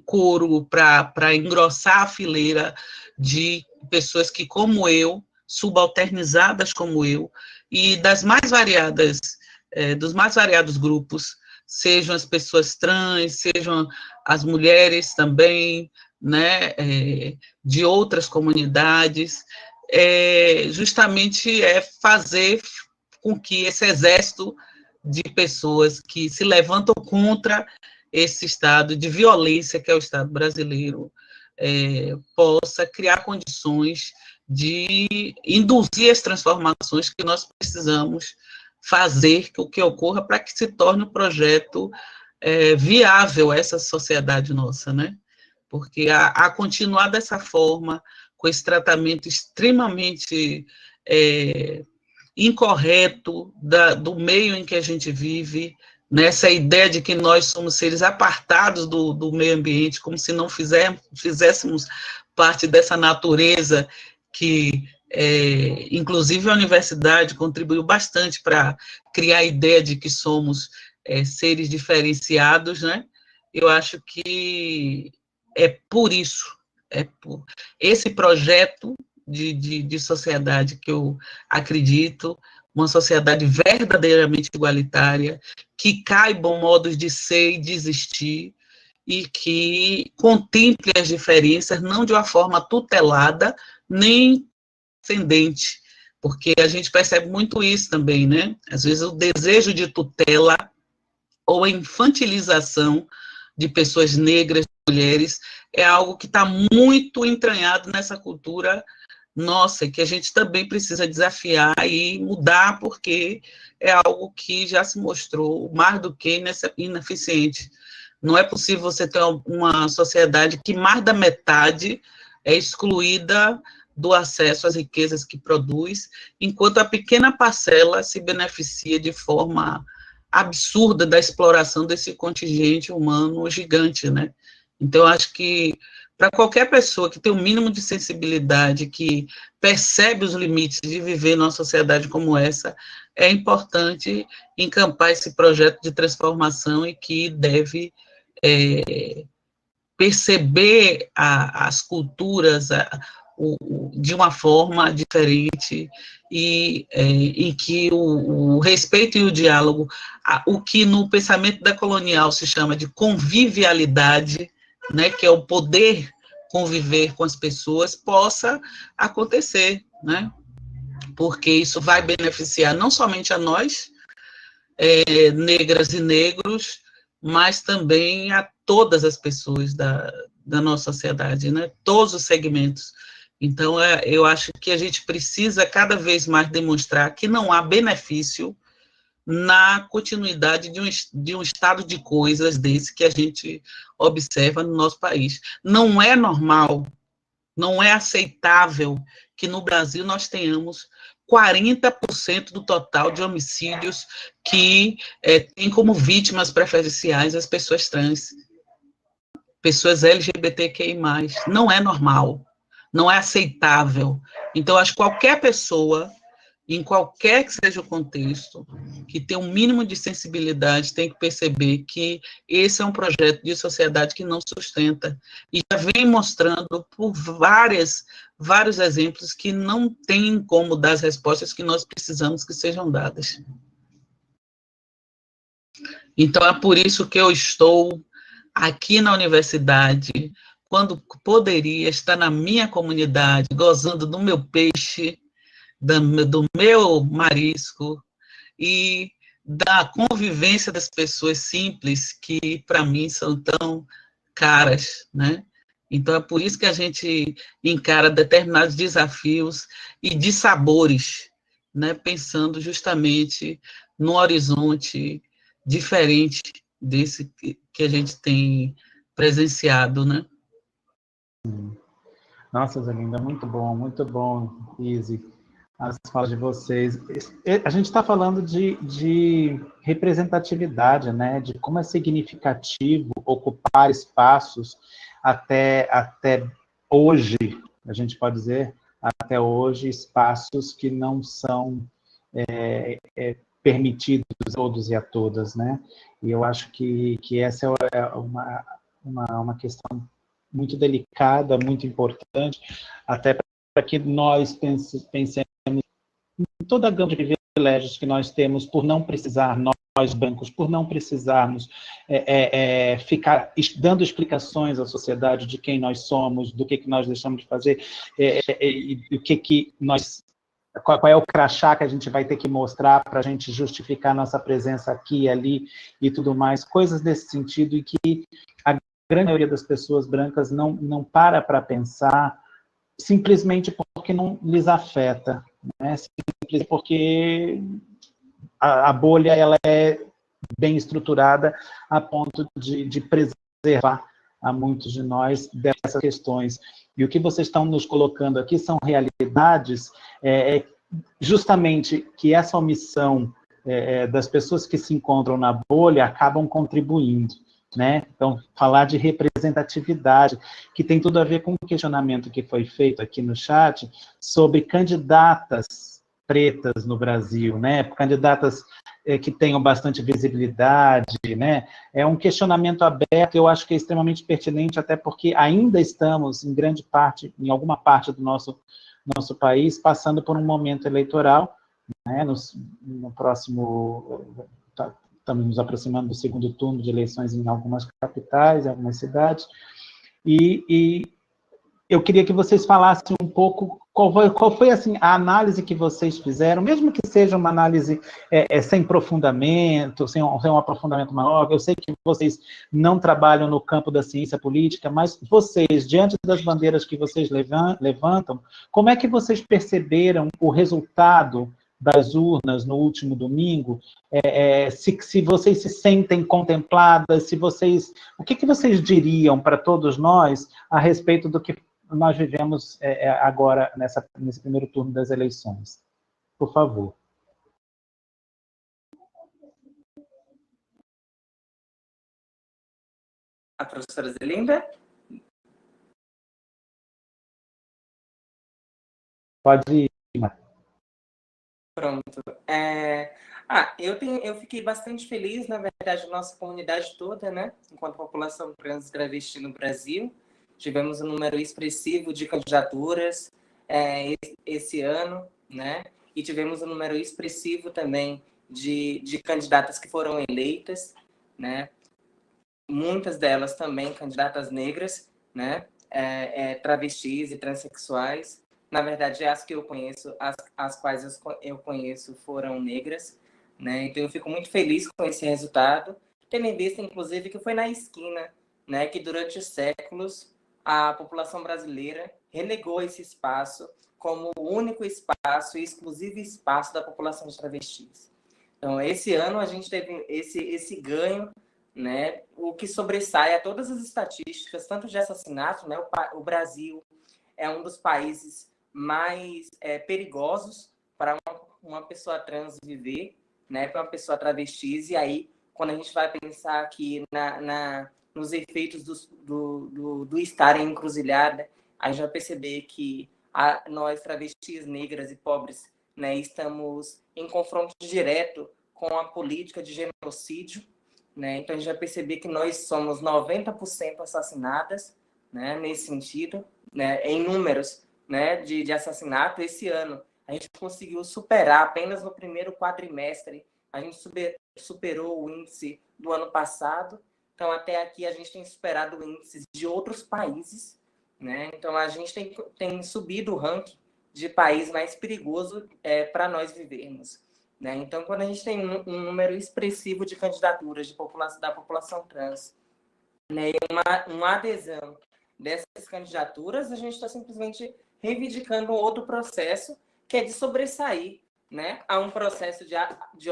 coro, para engrossar a fileira de pessoas que, como eu, subalternizadas como eu, e das mais variadas, dos mais variados grupos, sejam as pessoas trans, sejam as mulheres também, né, de outras comunidades, justamente fazer com que esse exército de pessoas que se levantam contra esse estado de violência que é o Estado brasileiro, possa criar condições de induzir as transformações que nós precisamos fazer que ocorra para que se torne um projeto viável essa sociedade nossa, né? Porque a continuar dessa forma, com esse tratamento extremamente incorreto do meio em que a gente vive, nessa ideia de que nós somos seres apartados do meio ambiente, como se não fizéssemos parte dessa natureza que, inclusive, a universidade contribuiu bastante para criar a ideia de que somos seres diferenciados, né? Eu acho que é por isso, por esse projeto de sociedade que eu acredito, uma sociedade verdadeiramente igualitária, que caibam modos de ser e de existir, e que contemple as diferenças, não de uma forma tutelada, nem ascendente, porque a gente percebe muito isso também, né? Às vezes o desejo de tutela ou a infantilização de pessoas negras, mulheres, é algo que está muito entranhado nessa cultura nossa, que a gente também precisa desafiar e mudar, porque é algo que já se mostrou mais do que ineficiente. Não é possível você ter uma sociedade que mais da metade é excluída do acesso às riquezas que produz, enquanto a pequena parcela se beneficia de forma absurda da exploração desse contingente humano gigante, né? Então, eu acho que para qualquer pessoa que tem o mínimo de sensibilidade, que percebe os limites de viver numa sociedade como essa, é importante encampar esse projeto de transformação e que deve perceber as culturas de uma forma diferente e em que o respeito e o diálogo, o que no pensamento da colonial se chama de convivialidade, né, que é o poder conviver com as pessoas, possa acontecer, né, porque isso vai beneficiar não somente a nós, negras e negros, mas também a todas as pessoas da nossa sociedade, né, todos os segmentos. Então, eu acho que a gente precisa cada vez mais demonstrar que não há benefício na continuidade de um estado de coisas desse que a gente observa no nosso país. Não é normal, não é aceitável que no Brasil nós tenhamos 40% do total de homicídios que tem como vítimas preferenciais as pessoas trans, pessoas LGBTQI+. Não é normal, não é aceitável. Então, acho que qualquer pessoa, em qualquer que seja o contexto, que tem um mínimo de sensibilidade, tem que perceber que esse é um projeto de sociedade que não sustenta, e já vem mostrando por vários exemplos que não tem como dar as respostas que nós precisamos que sejam dadas. Então, é por isso que eu estou aqui na universidade, quando poderia estar na minha comunidade, gozando do meu peixe, do meu marisco e da convivência das pessoas simples que, para mim, são tão caras, né? Então, é por isso que a gente encara determinados desafios e dissabores, né? Pensando justamente no horizonte diferente desse que a gente tem presenciado, né? Nossa, Zelinda, muito bom, Izzy, as falas de vocês. A gente está falando de representatividade, né? De como é significativo ocupar espaços até hoje, a gente pode dizer, até hoje, espaços que não são permitidos a todos e a todas, né? E eu acho que essa é uma questão muito delicada, muito importante, até para que nós pensemos em toda a gama de privilégios que nós temos por não precisar, nós brancos, por não precisarmos ficar dando explicações à sociedade de quem nós somos, do que nós deixamos de fazer, e do que nós... Qual é o crachá que a gente vai ter que mostrar para a gente justificar nossa presença aqui, ali e tudo mais, coisas desse sentido, e que a grande maioria das pessoas brancas não para pensar, simplesmente porque não lhes afeta, né? Simplesmente porque a bolha ela é bem estruturada a ponto de preservar a muitos de nós dessas questões. E o que vocês estão nos colocando aqui são realidades justamente que essa omissão das pessoas que se encontram na bolha acabam contribuindo, né? Então, falar de representatividade, que tem tudo a ver com o questionamento que foi feito aqui no chat sobre candidatas pretas no Brasil, né? Candidatas que tenham bastante visibilidade, né? É um questionamento aberto, eu acho que é extremamente pertinente, até porque ainda estamos, em grande parte, em alguma parte do nosso país, passando por um momento eleitoral, né? No próximo... Estamos nos aproximando do segundo turno de eleições em algumas capitais, em algumas cidades, e eu queria que vocês falassem um pouco qual foi assim, a análise que vocês fizeram, mesmo que seja uma análise sem aprofundamento, sem um aprofundamento maior. Eu sei que vocês não trabalham no campo da ciência política, mas vocês, diante das bandeiras que vocês levantam, como é que vocês perceberam o resultado das urnas no último domingo? Se vocês se sentem contempladas, o que vocês diriam para todos nós a respeito do que nós vivemos agora nesse primeiro turno das eleições? Por favor. A professora Zelinda? Pode ir, Mari. Pronto. Eu fiquei bastante feliz, na verdade, nossa comunidade toda, né? Enquanto população trans e travesti no Brasil. Tivemos um número expressivo de candidaturas esse ano, né? E tivemos um número expressivo também de candidatas que foram eleitas, né? Muitas delas também candidatas negras, né? Travestis e transexuais. Na verdade, as que eu conheço, as quais eu conheço foram negras, né? Então, eu fico muito feliz com esse resultado, tendo em vista, inclusive, que foi na esquina, né? Que durante séculos a população brasileira relegou esse espaço como o único espaço e exclusivo espaço da população de travestis. Então, esse ano a gente teve esse ganho, né? O que sobressai a todas as estatísticas, tanto de assassinato, né? O Brasil é um dos países mais perigosos para uma pessoa trans viver, né? Para uma pessoa travesti. E aí, quando a gente vai pensar aqui nos efeitos do estar em encruzilhada, a gente vai perceber que nós, travestis negras e pobres, né, estamos em confronto direto com a política de genocídio, né? Então, a gente vai perceber que nós somos 90% assassinadas, né, nesse sentido, né, em números, né, de assassinato. Esse ano, a gente conseguiu superar, apenas no primeiro quadrimestre, a gente superou o índice do ano passado. Então, até aqui, a gente tem superado índices de outros países, né? Então, a gente tem subido o ranking de país mais perigoso para nós vivermos, né? Então, quando a gente tem um número expressivo de candidaturas da população trans, né, e uma adesão dessas candidaturas, a gente está simplesmente reivindicando outro processo, que é de sobressair, né, a um processo de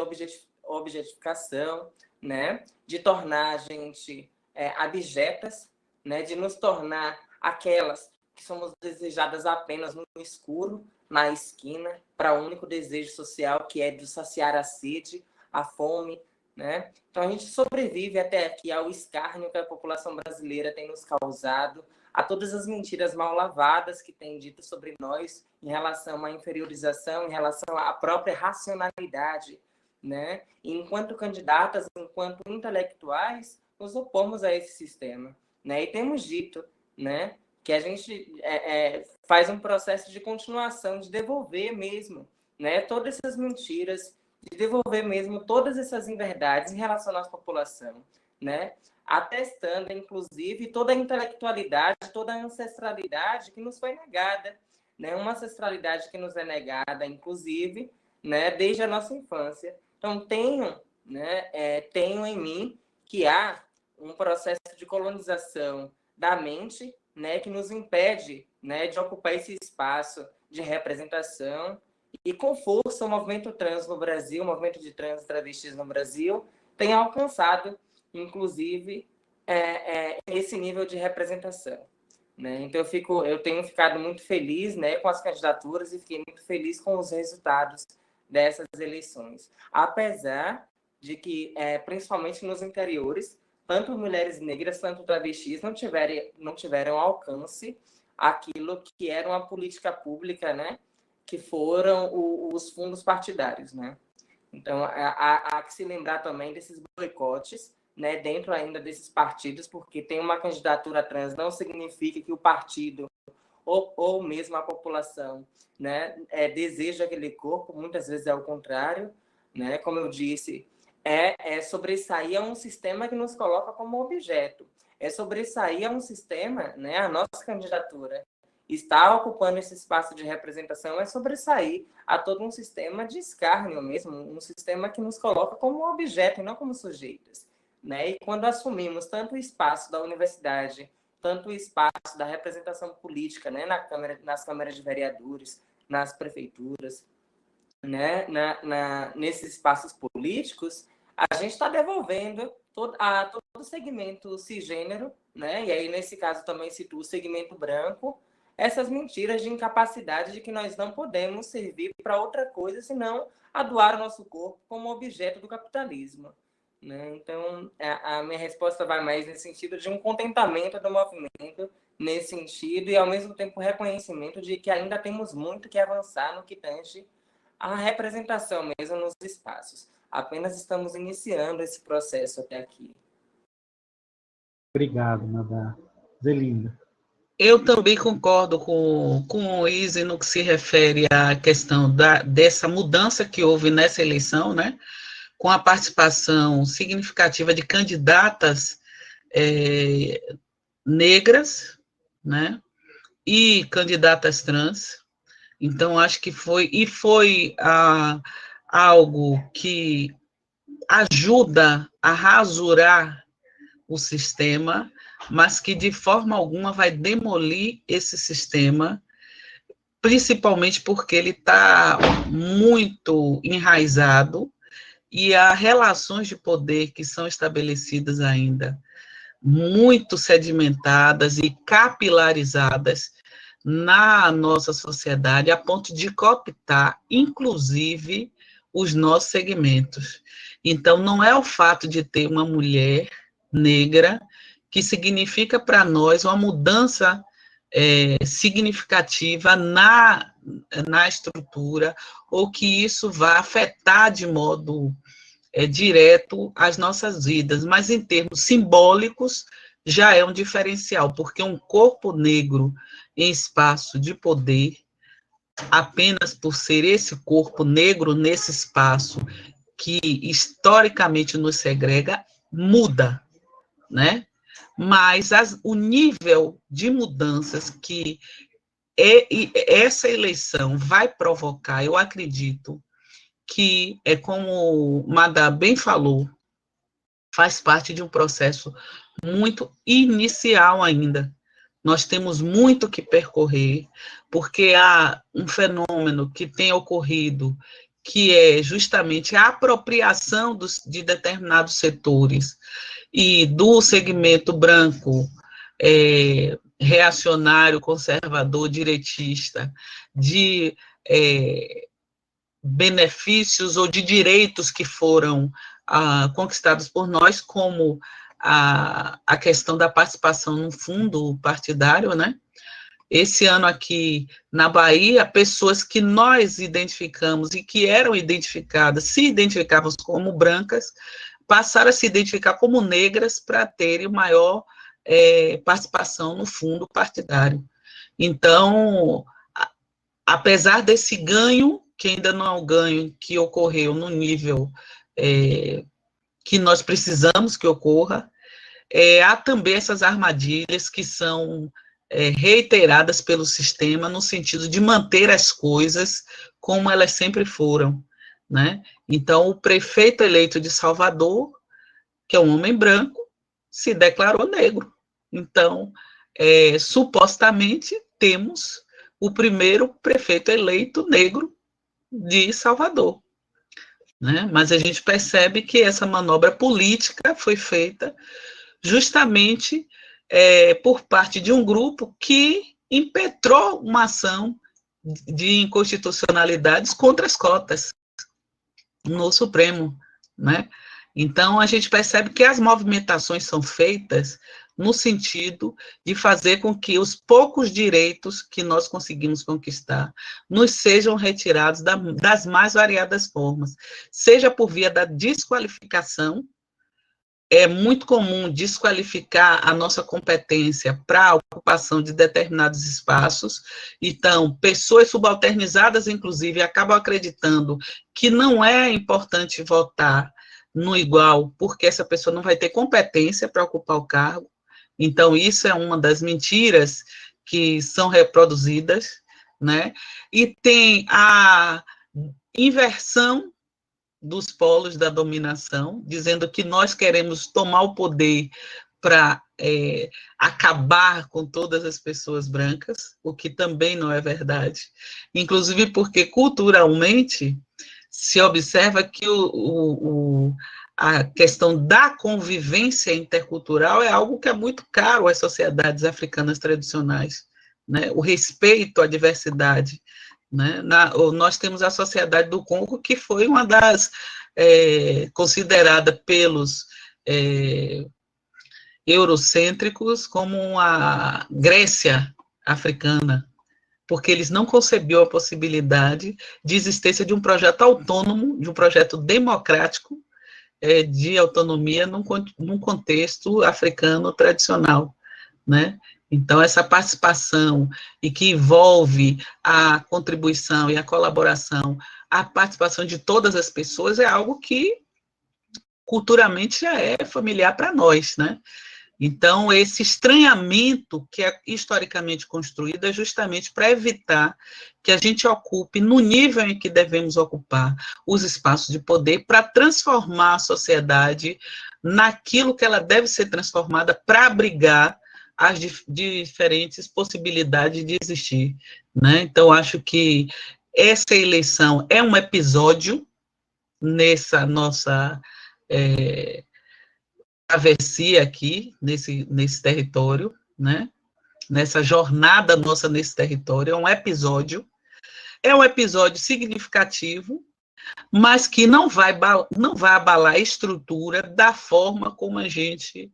objetificação, né, de tornar a gente abjetas, né, de nos tornar aquelas que somos desejadas apenas no escuro, na esquina, para o único desejo social, que é de saciar a sede, a fome, né? Então, a gente sobrevive até aqui ao escárnio que a população brasileira tem nos causado, a todas as mentiras mal lavadas que tem dito sobre nós em relação à inferiorização, em relação à própria racionalidade, né? E enquanto candidatas, enquanto intelectuais, nos opomos a esse sistema, né? E temos dito, né, que a gente faz um processo de continuação, de devolver mesmo, né, todas essas mentiras, de devolver mesmo todas essas inverdades em relação à nossa população, né? Atestando, inclusive, toda a intelectualidade, toda a ancestralidade que nos foi negada, né? Uma ancestralidade que nos é negada, inclusive, né, desde a nossa infância. Então, tenho em mim que há um processo de colonização da mente, né, que nos impede, né, de ocupar esse espaço de representação. E com força, o movimento trans no Brasil, o movimento de trans e travestis no Brasil, tem alcançado, inclusive, esse nível de representação, né? Então, eu tenho ficado muito feliz, né, com as candidaturas e fiquei muito feliz com os resultados dessas eleições. Apesar de que, principalmente nos interiores, tanto mulheres negras quanto travestis não tiveram alcance aquilo que era uma política pública, né, que foram os fundos partidários, né? Então, há que se lembrar também desses boicotes, né, dentro ainda desses partidos, porque tem uma candidatura trans não significa que o partido ou mesmo a população, né, deseja aquele corpo, muitas vezes é o contrário, né? Como eu disse, sobressair a um sistema que nos coloca como objeto, sobressair a um sistema, né, a nossa candidatura está ocupando esse espaço de representação, sobressair a todo um sistema de escárnio mesmo, um sistema que nos coloca como objeto e não como sujeitos, né? E quando assumimos tanto o espaço da universidade, tanto o espaço da representação política, né, nas câmaras de vereadores, nas prefeituras, né, nesses espaços políticos, a gente está devolvendo todo o segmento cisgênero, né? E aí, nesse caso, também cito o segmento branco, essas mentiras de incapacidade de que nós não podemos servir para outra coisa senão a doar o nosso corpo como objeto do capitalismo, né? Então, a minha resposta vai mais nesse sentido de um contentamento do movimento nesse sentido, e ao mesmo tempo reconhecimento de que ainda temos muito que avançar no que tange a representação mesmo nos espaços. Apenas estamos iniciando esse processo até aqui. Obrigado, Nadá. Zelinda. Eu também concordo com o Izzy no que se refere à questão dessa mudança que houve nessa eleição, né, com a participação significativa de candidatas negras, né, e candidatas trans. Então, acho que foi algo que ajuda a rasurar o sistema, mas que de forma alguma vai demolir esse sistema, principalmente porque ele está muito enraizado e há relações de poder que são estabelecidas ainda muito sedimentadas e capilarizadas na nossa sociedade, a ponto de cooptar, inclusive, os nossos segmentos. Então, não é o fato de ter uma mulher negra que significa para nós uma mudança significativa na estrutura, ou que isso vai afetar de modo direto as nossas vidas, mas em termos simbólicos já é um diferencial, porque um corpo negro em espaço de poder, apenas por ser esse corpo negro nesse espaço que historicamente nos segrega, muda, né? Mas o nível de mudanças que essa eleição vai provocar, eu acredito que é como o Madá bem falou, faz parte de um processo muito inicial ainda. Nós temos muito que percorrer, porque há um fenômeno que tem ocorrido, que é justamente a apropriação de determinados setores e do segmento branco, reacionário, conservador, direitista, de benefícios ou de direitos que foram conquistados por nós, como a questão da participação no fundo partidário, né? Esse ano aqui na Bahia, pessoas que nós identificamos e que eram identificadas, se identificavam como brancas, passaram a se identificar como negras para terem maior participação no fundo partidário. Então, apesar desse ganho, que ainda não é um ganho que ocorreu no nível que nós precisamos que ocorra, há também essas armadilhas que são reiteradas pelo sistema no sentido de manter as coisas como elas sempre foram, né? Então, o prefeito eleito de Salvador, que é um homem branco, se declarou negro. Então, supostamente, temos o primeiro prefeito eleito negro de Salvador, né? Mas a gente percebe que essa manobra política foi feita justamente por parte de um grupo que impetrou uma ação de inconstitucionalidades contra as cotas no Supremo, né? Então, a gente percebe que as movimentações são feitas no sentido de fazer com que os poucos direitos que nós conseguimos conquistar nos sejam retirados das mais variadas formas, seja por via da desqualificação. É muito comum desqualificar a nossa competência para a ocupação de determinados espaços. Então, pessoas subalternizadas, inclusive, acabam acreditando que não é importante votar no igual, porque essa pessoa não vai ter competência para ocupar o cargo. Então, isso é uma das mentiras que são reproduzidas, né? E tem a inversão dos polos da dominação, dizendo que nós queremos tomar o poder para acabar com todas as pessoas brancas, o que também não é verdade. Inclusive porque, culturalmente, se observa que a questão da convivência intercultural é algo que é muito caro às sociedades africanas tradicionais, né? O respeito à diversidade, né? Nós temos a Sociedade do Congo, que foi uma das considerada pelos eurocêntricos como a Grécia africana, porque eles não concebiam a possibilidade de existência de um projeto autônomo, de um projeto democrático, de autonomia num contexto africano tradicional, né? Então, essa participação, e que envolve a contribuição e a colaboração, a participação de todas as pessoas, é algo que culturalmente já é familiar para nós, né? Então, esse estranhamento que é historicamente construído é justamente para evitar que a gente ocupe, no nível em que devemos ocupar, os espaços de poder, para transformar a sociedade naquilo que ela deve ser transformada para abrigar as diferentes possibilidades de existir, né? Então, acho que essa eleição é um episódio nessa nossa travessia aqui, nesse território, né? Nessa jornada nossa nesse território, é um episódio significativo, mas que não vai abalar a estrutura da forma como a gente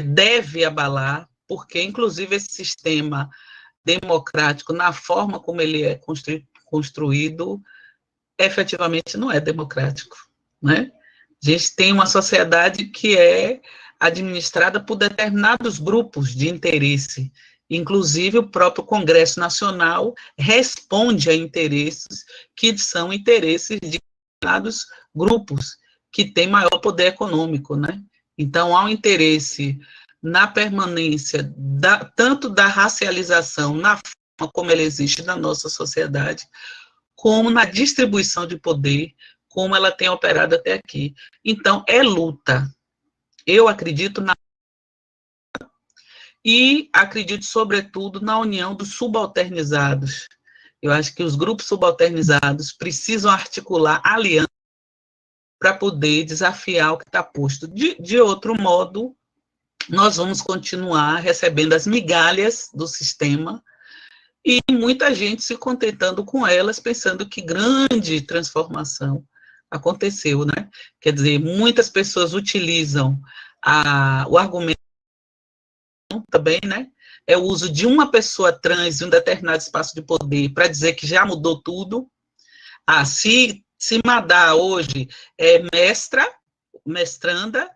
deve abalar, porque, inclusive, esse sistema democrático, na forma como ele é construído, efetivamente não é democrático, né? A gente tem uma sociedade que é administrada por determinados grupos de interesse, inclusive o próprio Congresso Nacional responde a interesses que são interesses de determinados grupos que têm maior poder econômico, né? Então, há um interesse na permanência tanto da racialização, na forma como ela existe na nossa sociedade, como na distribuição de poder, como ela tem operado até aqui. Então, é luta. Eu acredito e acredito, sobretudo, na união dos subalternizados. Eu acho que os grupos subalternizados precisam articular alianças para poder desafiar o que está posto. De outro modo, nós vamos continuar recebendo as migalhas do sistema e muita gente se contentando com elas, pensando que grande transformação aconteceu, né? Quer dizer, muitas pessoas utilizam o argumento também, né? É o uso de uma pessoa trans em um determinado espaço de poder para dizer que já mudou tudo. Se Madá hoje é mestranda,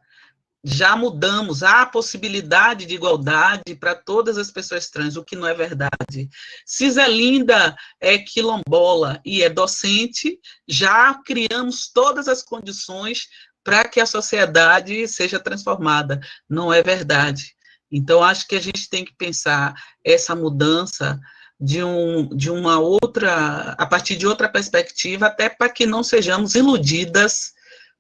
já mudamos, há a possibilidade de igualdade para todas as pessoas trans, o que não é verdade. Se Zelinda é quilombola e é docente, já criamos todas as condições para que a sociedade seja transformada. Não é verdade. Então, acho que a gente tem que pensar essa mudança de uma outra, a partir de outra perspectiva, até para que não sejamos iludidas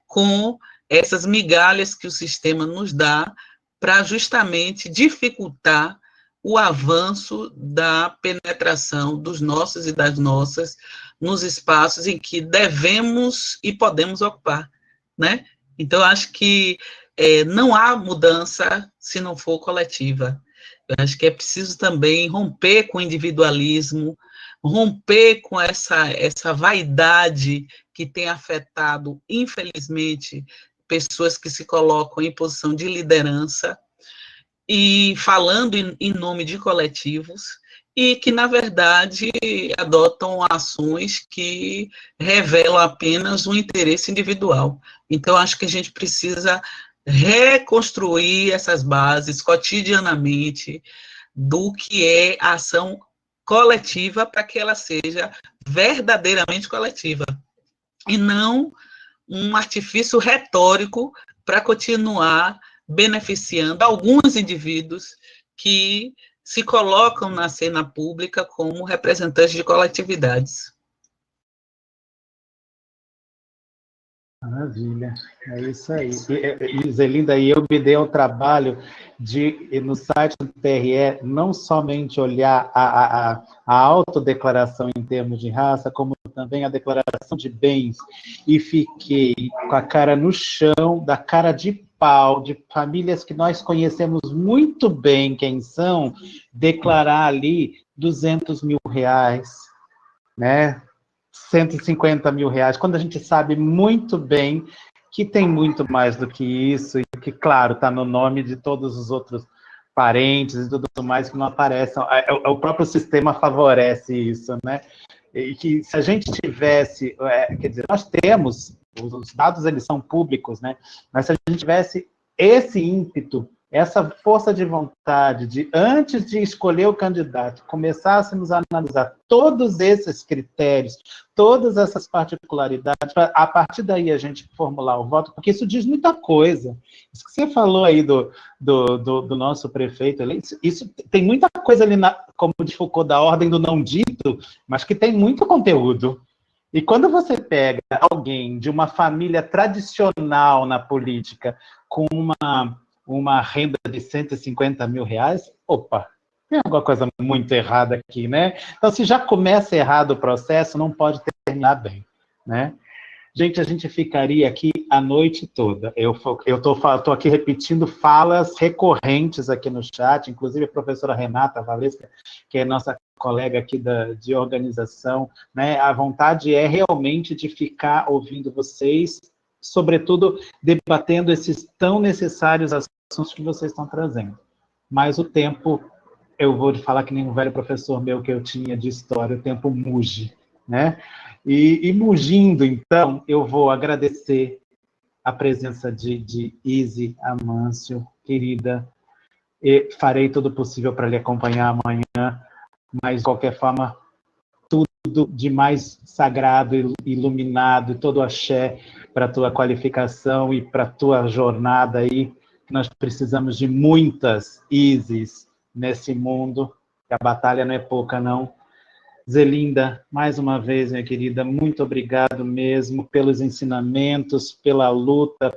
com essas migalhas que o sistema nos dá para justamente dificultar o avanço da penetração dos nossos e das nossas nos espaços em que devemos e podemos ocupar, né? Então, acho que não há mudança se não for coletiva. Eu acho que é preciso também romper com o individualismo, romper com essa vaidade que tem afetado, infelizmente, pessoas que se colocam em posição de liderança e falando em nome de coletivos e que, na verdade, adotam ações que revelam apenas um interesse individual. Então, acho que a gente precisa reconstruir essas bases cotidianamente do que é a ação coletiva para que ela seja verdadeiramente coletiva e não um artifício retórico para continuar beneficiando alguns indivíduos que se colocam na cena pública como representantes de coletividades. Maravilha, é isso aí. E Zelinda, e eu me dei o trabalho de, no site do TRE, não somente olhar a autodeclaração em termos de raça, como também a declaração de bens, e fiquei com a cara no chão, da cara de pau, de famílias que nós conhecemos muito bem quem são, declarar ali 200 mil reais, né? 150 mil reais, quando a gente sabe muito bem que tem muito mais do que isso, e que, claro, está no nome de todos os outros parentes e tudo mais que não aparecem. O próprio sistema favorece isso, né? E que se a gente tivesse, quer dizer, nós temos, os dados eles são públicos, né? Mas se a gente tivesse esse ímpeto, essa força de vontade de, antes de escolher o candidato, começássemos a analisar todos esses critérios, todas essas particularidades, a partir daí a gente formular o voto, porque isso diz muita coisa. Isso que você falou aí do nosso prefeito, isso tem muita coisa ali, como diz Foucault, da ordem do não dito, mas que tem muito conteúdo. E quando você pega alguém de uma família tradicional na política, com uma renda de 150 mil reais, opa, tem alguma coisa muito errada aqui, né? Então, se já começa errado o processo, não pode terminar bem, né? Gente, a gente ficaria aqui a noite toda. Eu tô aqui repetindo falas recorrentes aqui no chat, inclusive a professora Renata Valesca, que é nossa colega aqui de organização, né? A vontade é realmente de ficar ouvindo vocês, sobretudo debatendo esses tão necessários assuntos que vocês estão trazendo. Mas o tempo, eu vou falar que nem um velho professor meu que eu tinha de história, o tempo muge, né? E mugindo, então, eu vou agradecer a presença de Izzy Amâncio, querida, e farei tudo possível para lhe acompanhar amanhã, mas, de qualquer forma, tudo de mais sagrado e iluminado, todo axé para a tua qualificação e para a tua jornada aí. Nós precisamos de muitas Izys nesse mundo, que a batalha não é pouca, não. Zelinda, mais uma vez, minha querida, muito obrigado mesmo pelos ensinamentos, pela luta,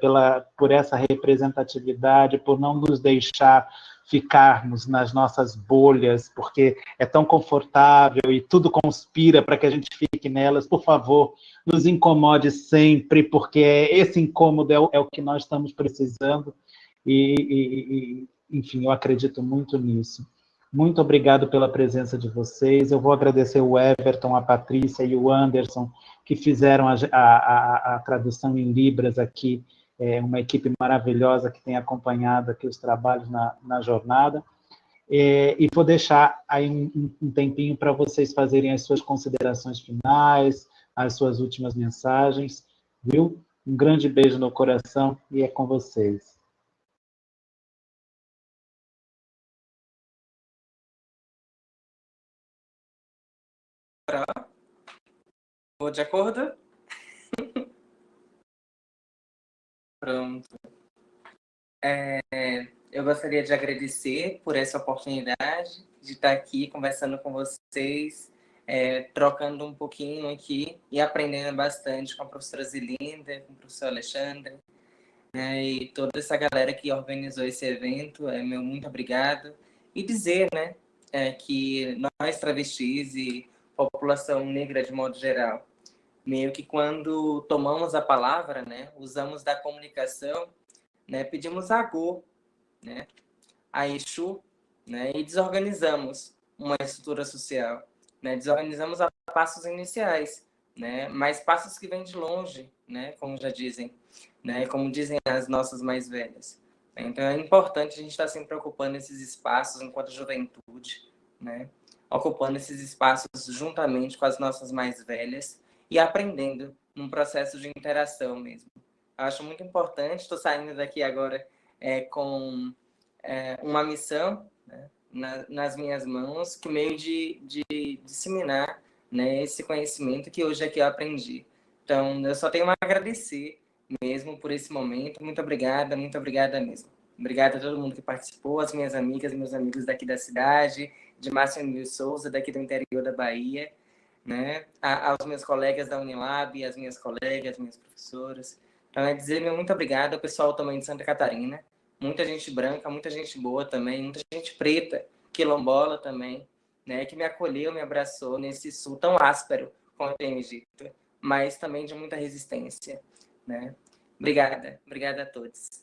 por essa representatividade, por não nos deixar ficarmos nas nossas bolhas, porque é tão confortável e tudo conspira para que a gente fique nelas. Por favor, nos incomode sempre, porque esse incômodo é o que nós estamos precisando enfim, eu acredito muito nisso. Muito obrigado pela presença de vocês. Eu vou agradecer o Everton, a Patrícia e o Anderson, que fizeram a tradução em Libras aqui, uma equipe maravilhosa que tem acompanhado aqui os trabalhos na jornada. E vou deixar aí um tempinho para vocês fazerem as suas considerações finais, as suas últimas mensagens, viu? Um grande beijo no coração e é com vocês. Vou de acordo? Pronto. Eu gostaria de agradecer por essa oportunidade de estar aqui conversando com vocês, trocando um pouquinho aqui e aprendendo bastante com a professora Zelinda, com o professor Alexandre, né, e toda essa galera que organizou esse evento. Meu muito obrigado. E dizer, né, que nós travestis e população negra de modo geral, meio que quando tomamos a palavra, né, usamos da comunicação, né, pedimos a Agô, né, a Exu, né, e desorganizamos uma estrutura social, né, desorganizamos a passos iniciais, né, mas passos que vêm de longe, né, como já dizem, né, como dizem as nossas mais velhas. Então é importante a gente estar sempre ocupando esses espaços enquanto juventude, né, ocupando esses espaços juntamente com as nossas mais velhas e aprendendo num processo de interação mesmo. Acho muito importante, estou saindo daqui agora com uma missão, né, nas minhas mãos, que meio de disseminar, né, esse conhecimento que hoje aqui eu aprendi. Então, eu só tenho a agradecer mesmo por esse momento. Muito obrigada mesmo. Obrigada a todo mundo que participou, as minhas amigas e meus amigos daqui da cidade, de Márcio Emílio Souza, daqui do interior da Bahia, né, aos meus colegas da Unilab, as minhas colegas, minhas professoras. Então, dizer meu muito obrigado ao pessoal também de Santa Catarina, muita gente branca, muita gente boa também, muita gente preta, quilombola também, né, que me acolheu, me abraçou nesse sul tão áspero, como eu tenho dito, mas também de muita resistência, né. Obrigada a todos.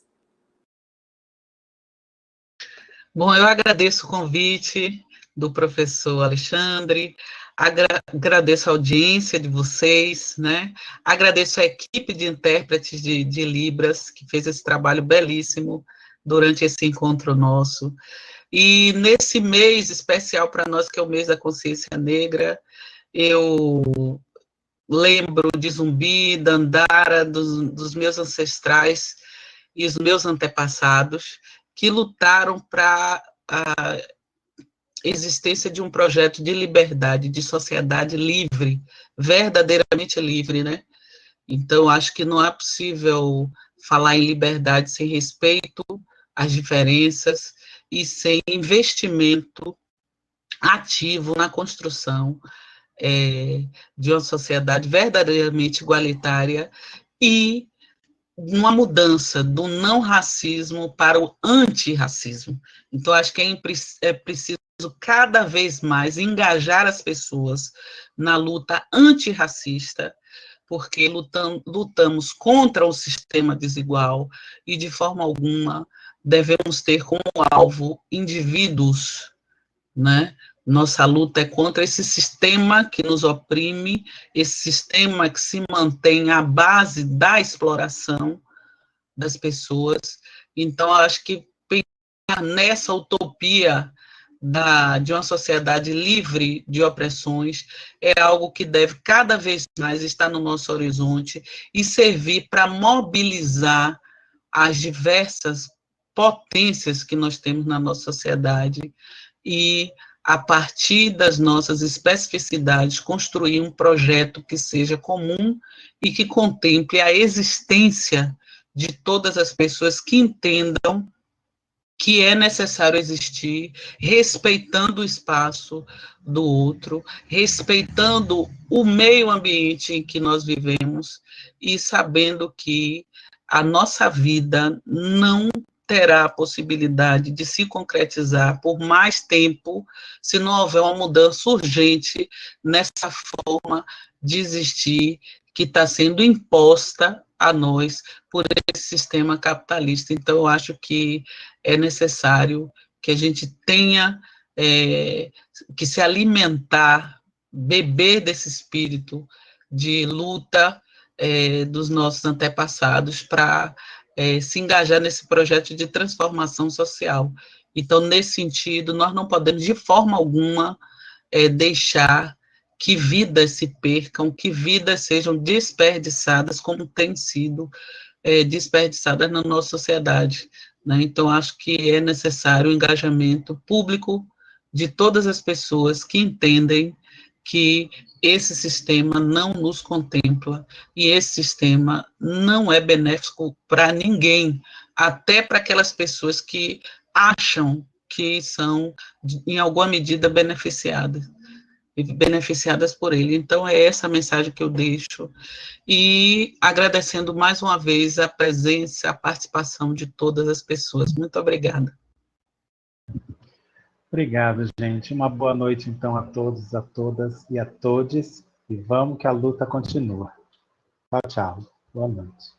Bom, eu agradeço o convite do professor Alexandre, Agradeço a audiência de vocês, né? Agradeço a equipe de intérpretes de Libras, que fez esse trabalho belíssimo durante esse encontro nosso. E nesse mês especial para nós, que é o mês da consciência negra, eu lembro de Zumbi, Dandara, dos meus ancestrais e os meus antepassados, que lutaram para a existência de um projeto de liberdade, de sociedade livre, verdadeiramente livre, né? Então, acho que não é possível falar em liberdade sem respeito às diferenças e sem investimento ativo na construção de uma sociedade verdadeiramente igualitária e uma mudança do não racismo para o antirracismo. Então, acho que é preciso cada vez mais engajar as pessoas na luta antirracista, porque lutamos contra o sistema desigual e, de forma alguma, devemos ter como alvo indivíduos, né? Nossa luta é contra esse sistema que nos oprime, esse sistema que se mantém à base da exploração das pessoas. Então, acho que pensar nessa utopia de uma sociedade livre de opressões é algo que deve cada vez mais estar no nosso horizonte e servir para mobilizar as diversas potências que nós temos na nossa sociedade e, a partir das nossas especificidades, construir um projeto que seja comum e que contemple a existência de todas as pessoas que entendam que é necessário existir, respeitando o espaço do outro, respeitando o meio ambiente em que nós vivemos e sabendo que a nossa vida não terá a possibilidade de se concretizar por mais tempo se não houver uma mudança urgente nessa forma de existir que está sendo imposta a nós por esse sistema capitalista. Então, eu acho que é necessário que a gente tenha que se alimentar, beber desse espírito de luta dos nossos antepassados para se engajar nesse projeto de transformação social. Então, nesse sentido, nós não podemos, de forma alguma, deixar que vidas se percam, que vidas sejam desperdiçadas, como tem sido desperdiçadas na nossa sociedade, né? Então, acho que é necessário o engajamento público de todas as pessoas que entendem que esse sistema não nos contempla e esse sistema não é benéfico para ninguém, até para aquelas pessoas que acham que são, em alguma medida, beneficiadas por ele. Então, é essa a mensagem que eu deixo, e agradecendo mais uma vez a presença, a participação de todas as pessoas. Muito obrigada. Obrigado, gente. Uma boa noite, então, a todos, a todas e a todes. E vamos que a luta continua. Tchau, tchau. Boa noite.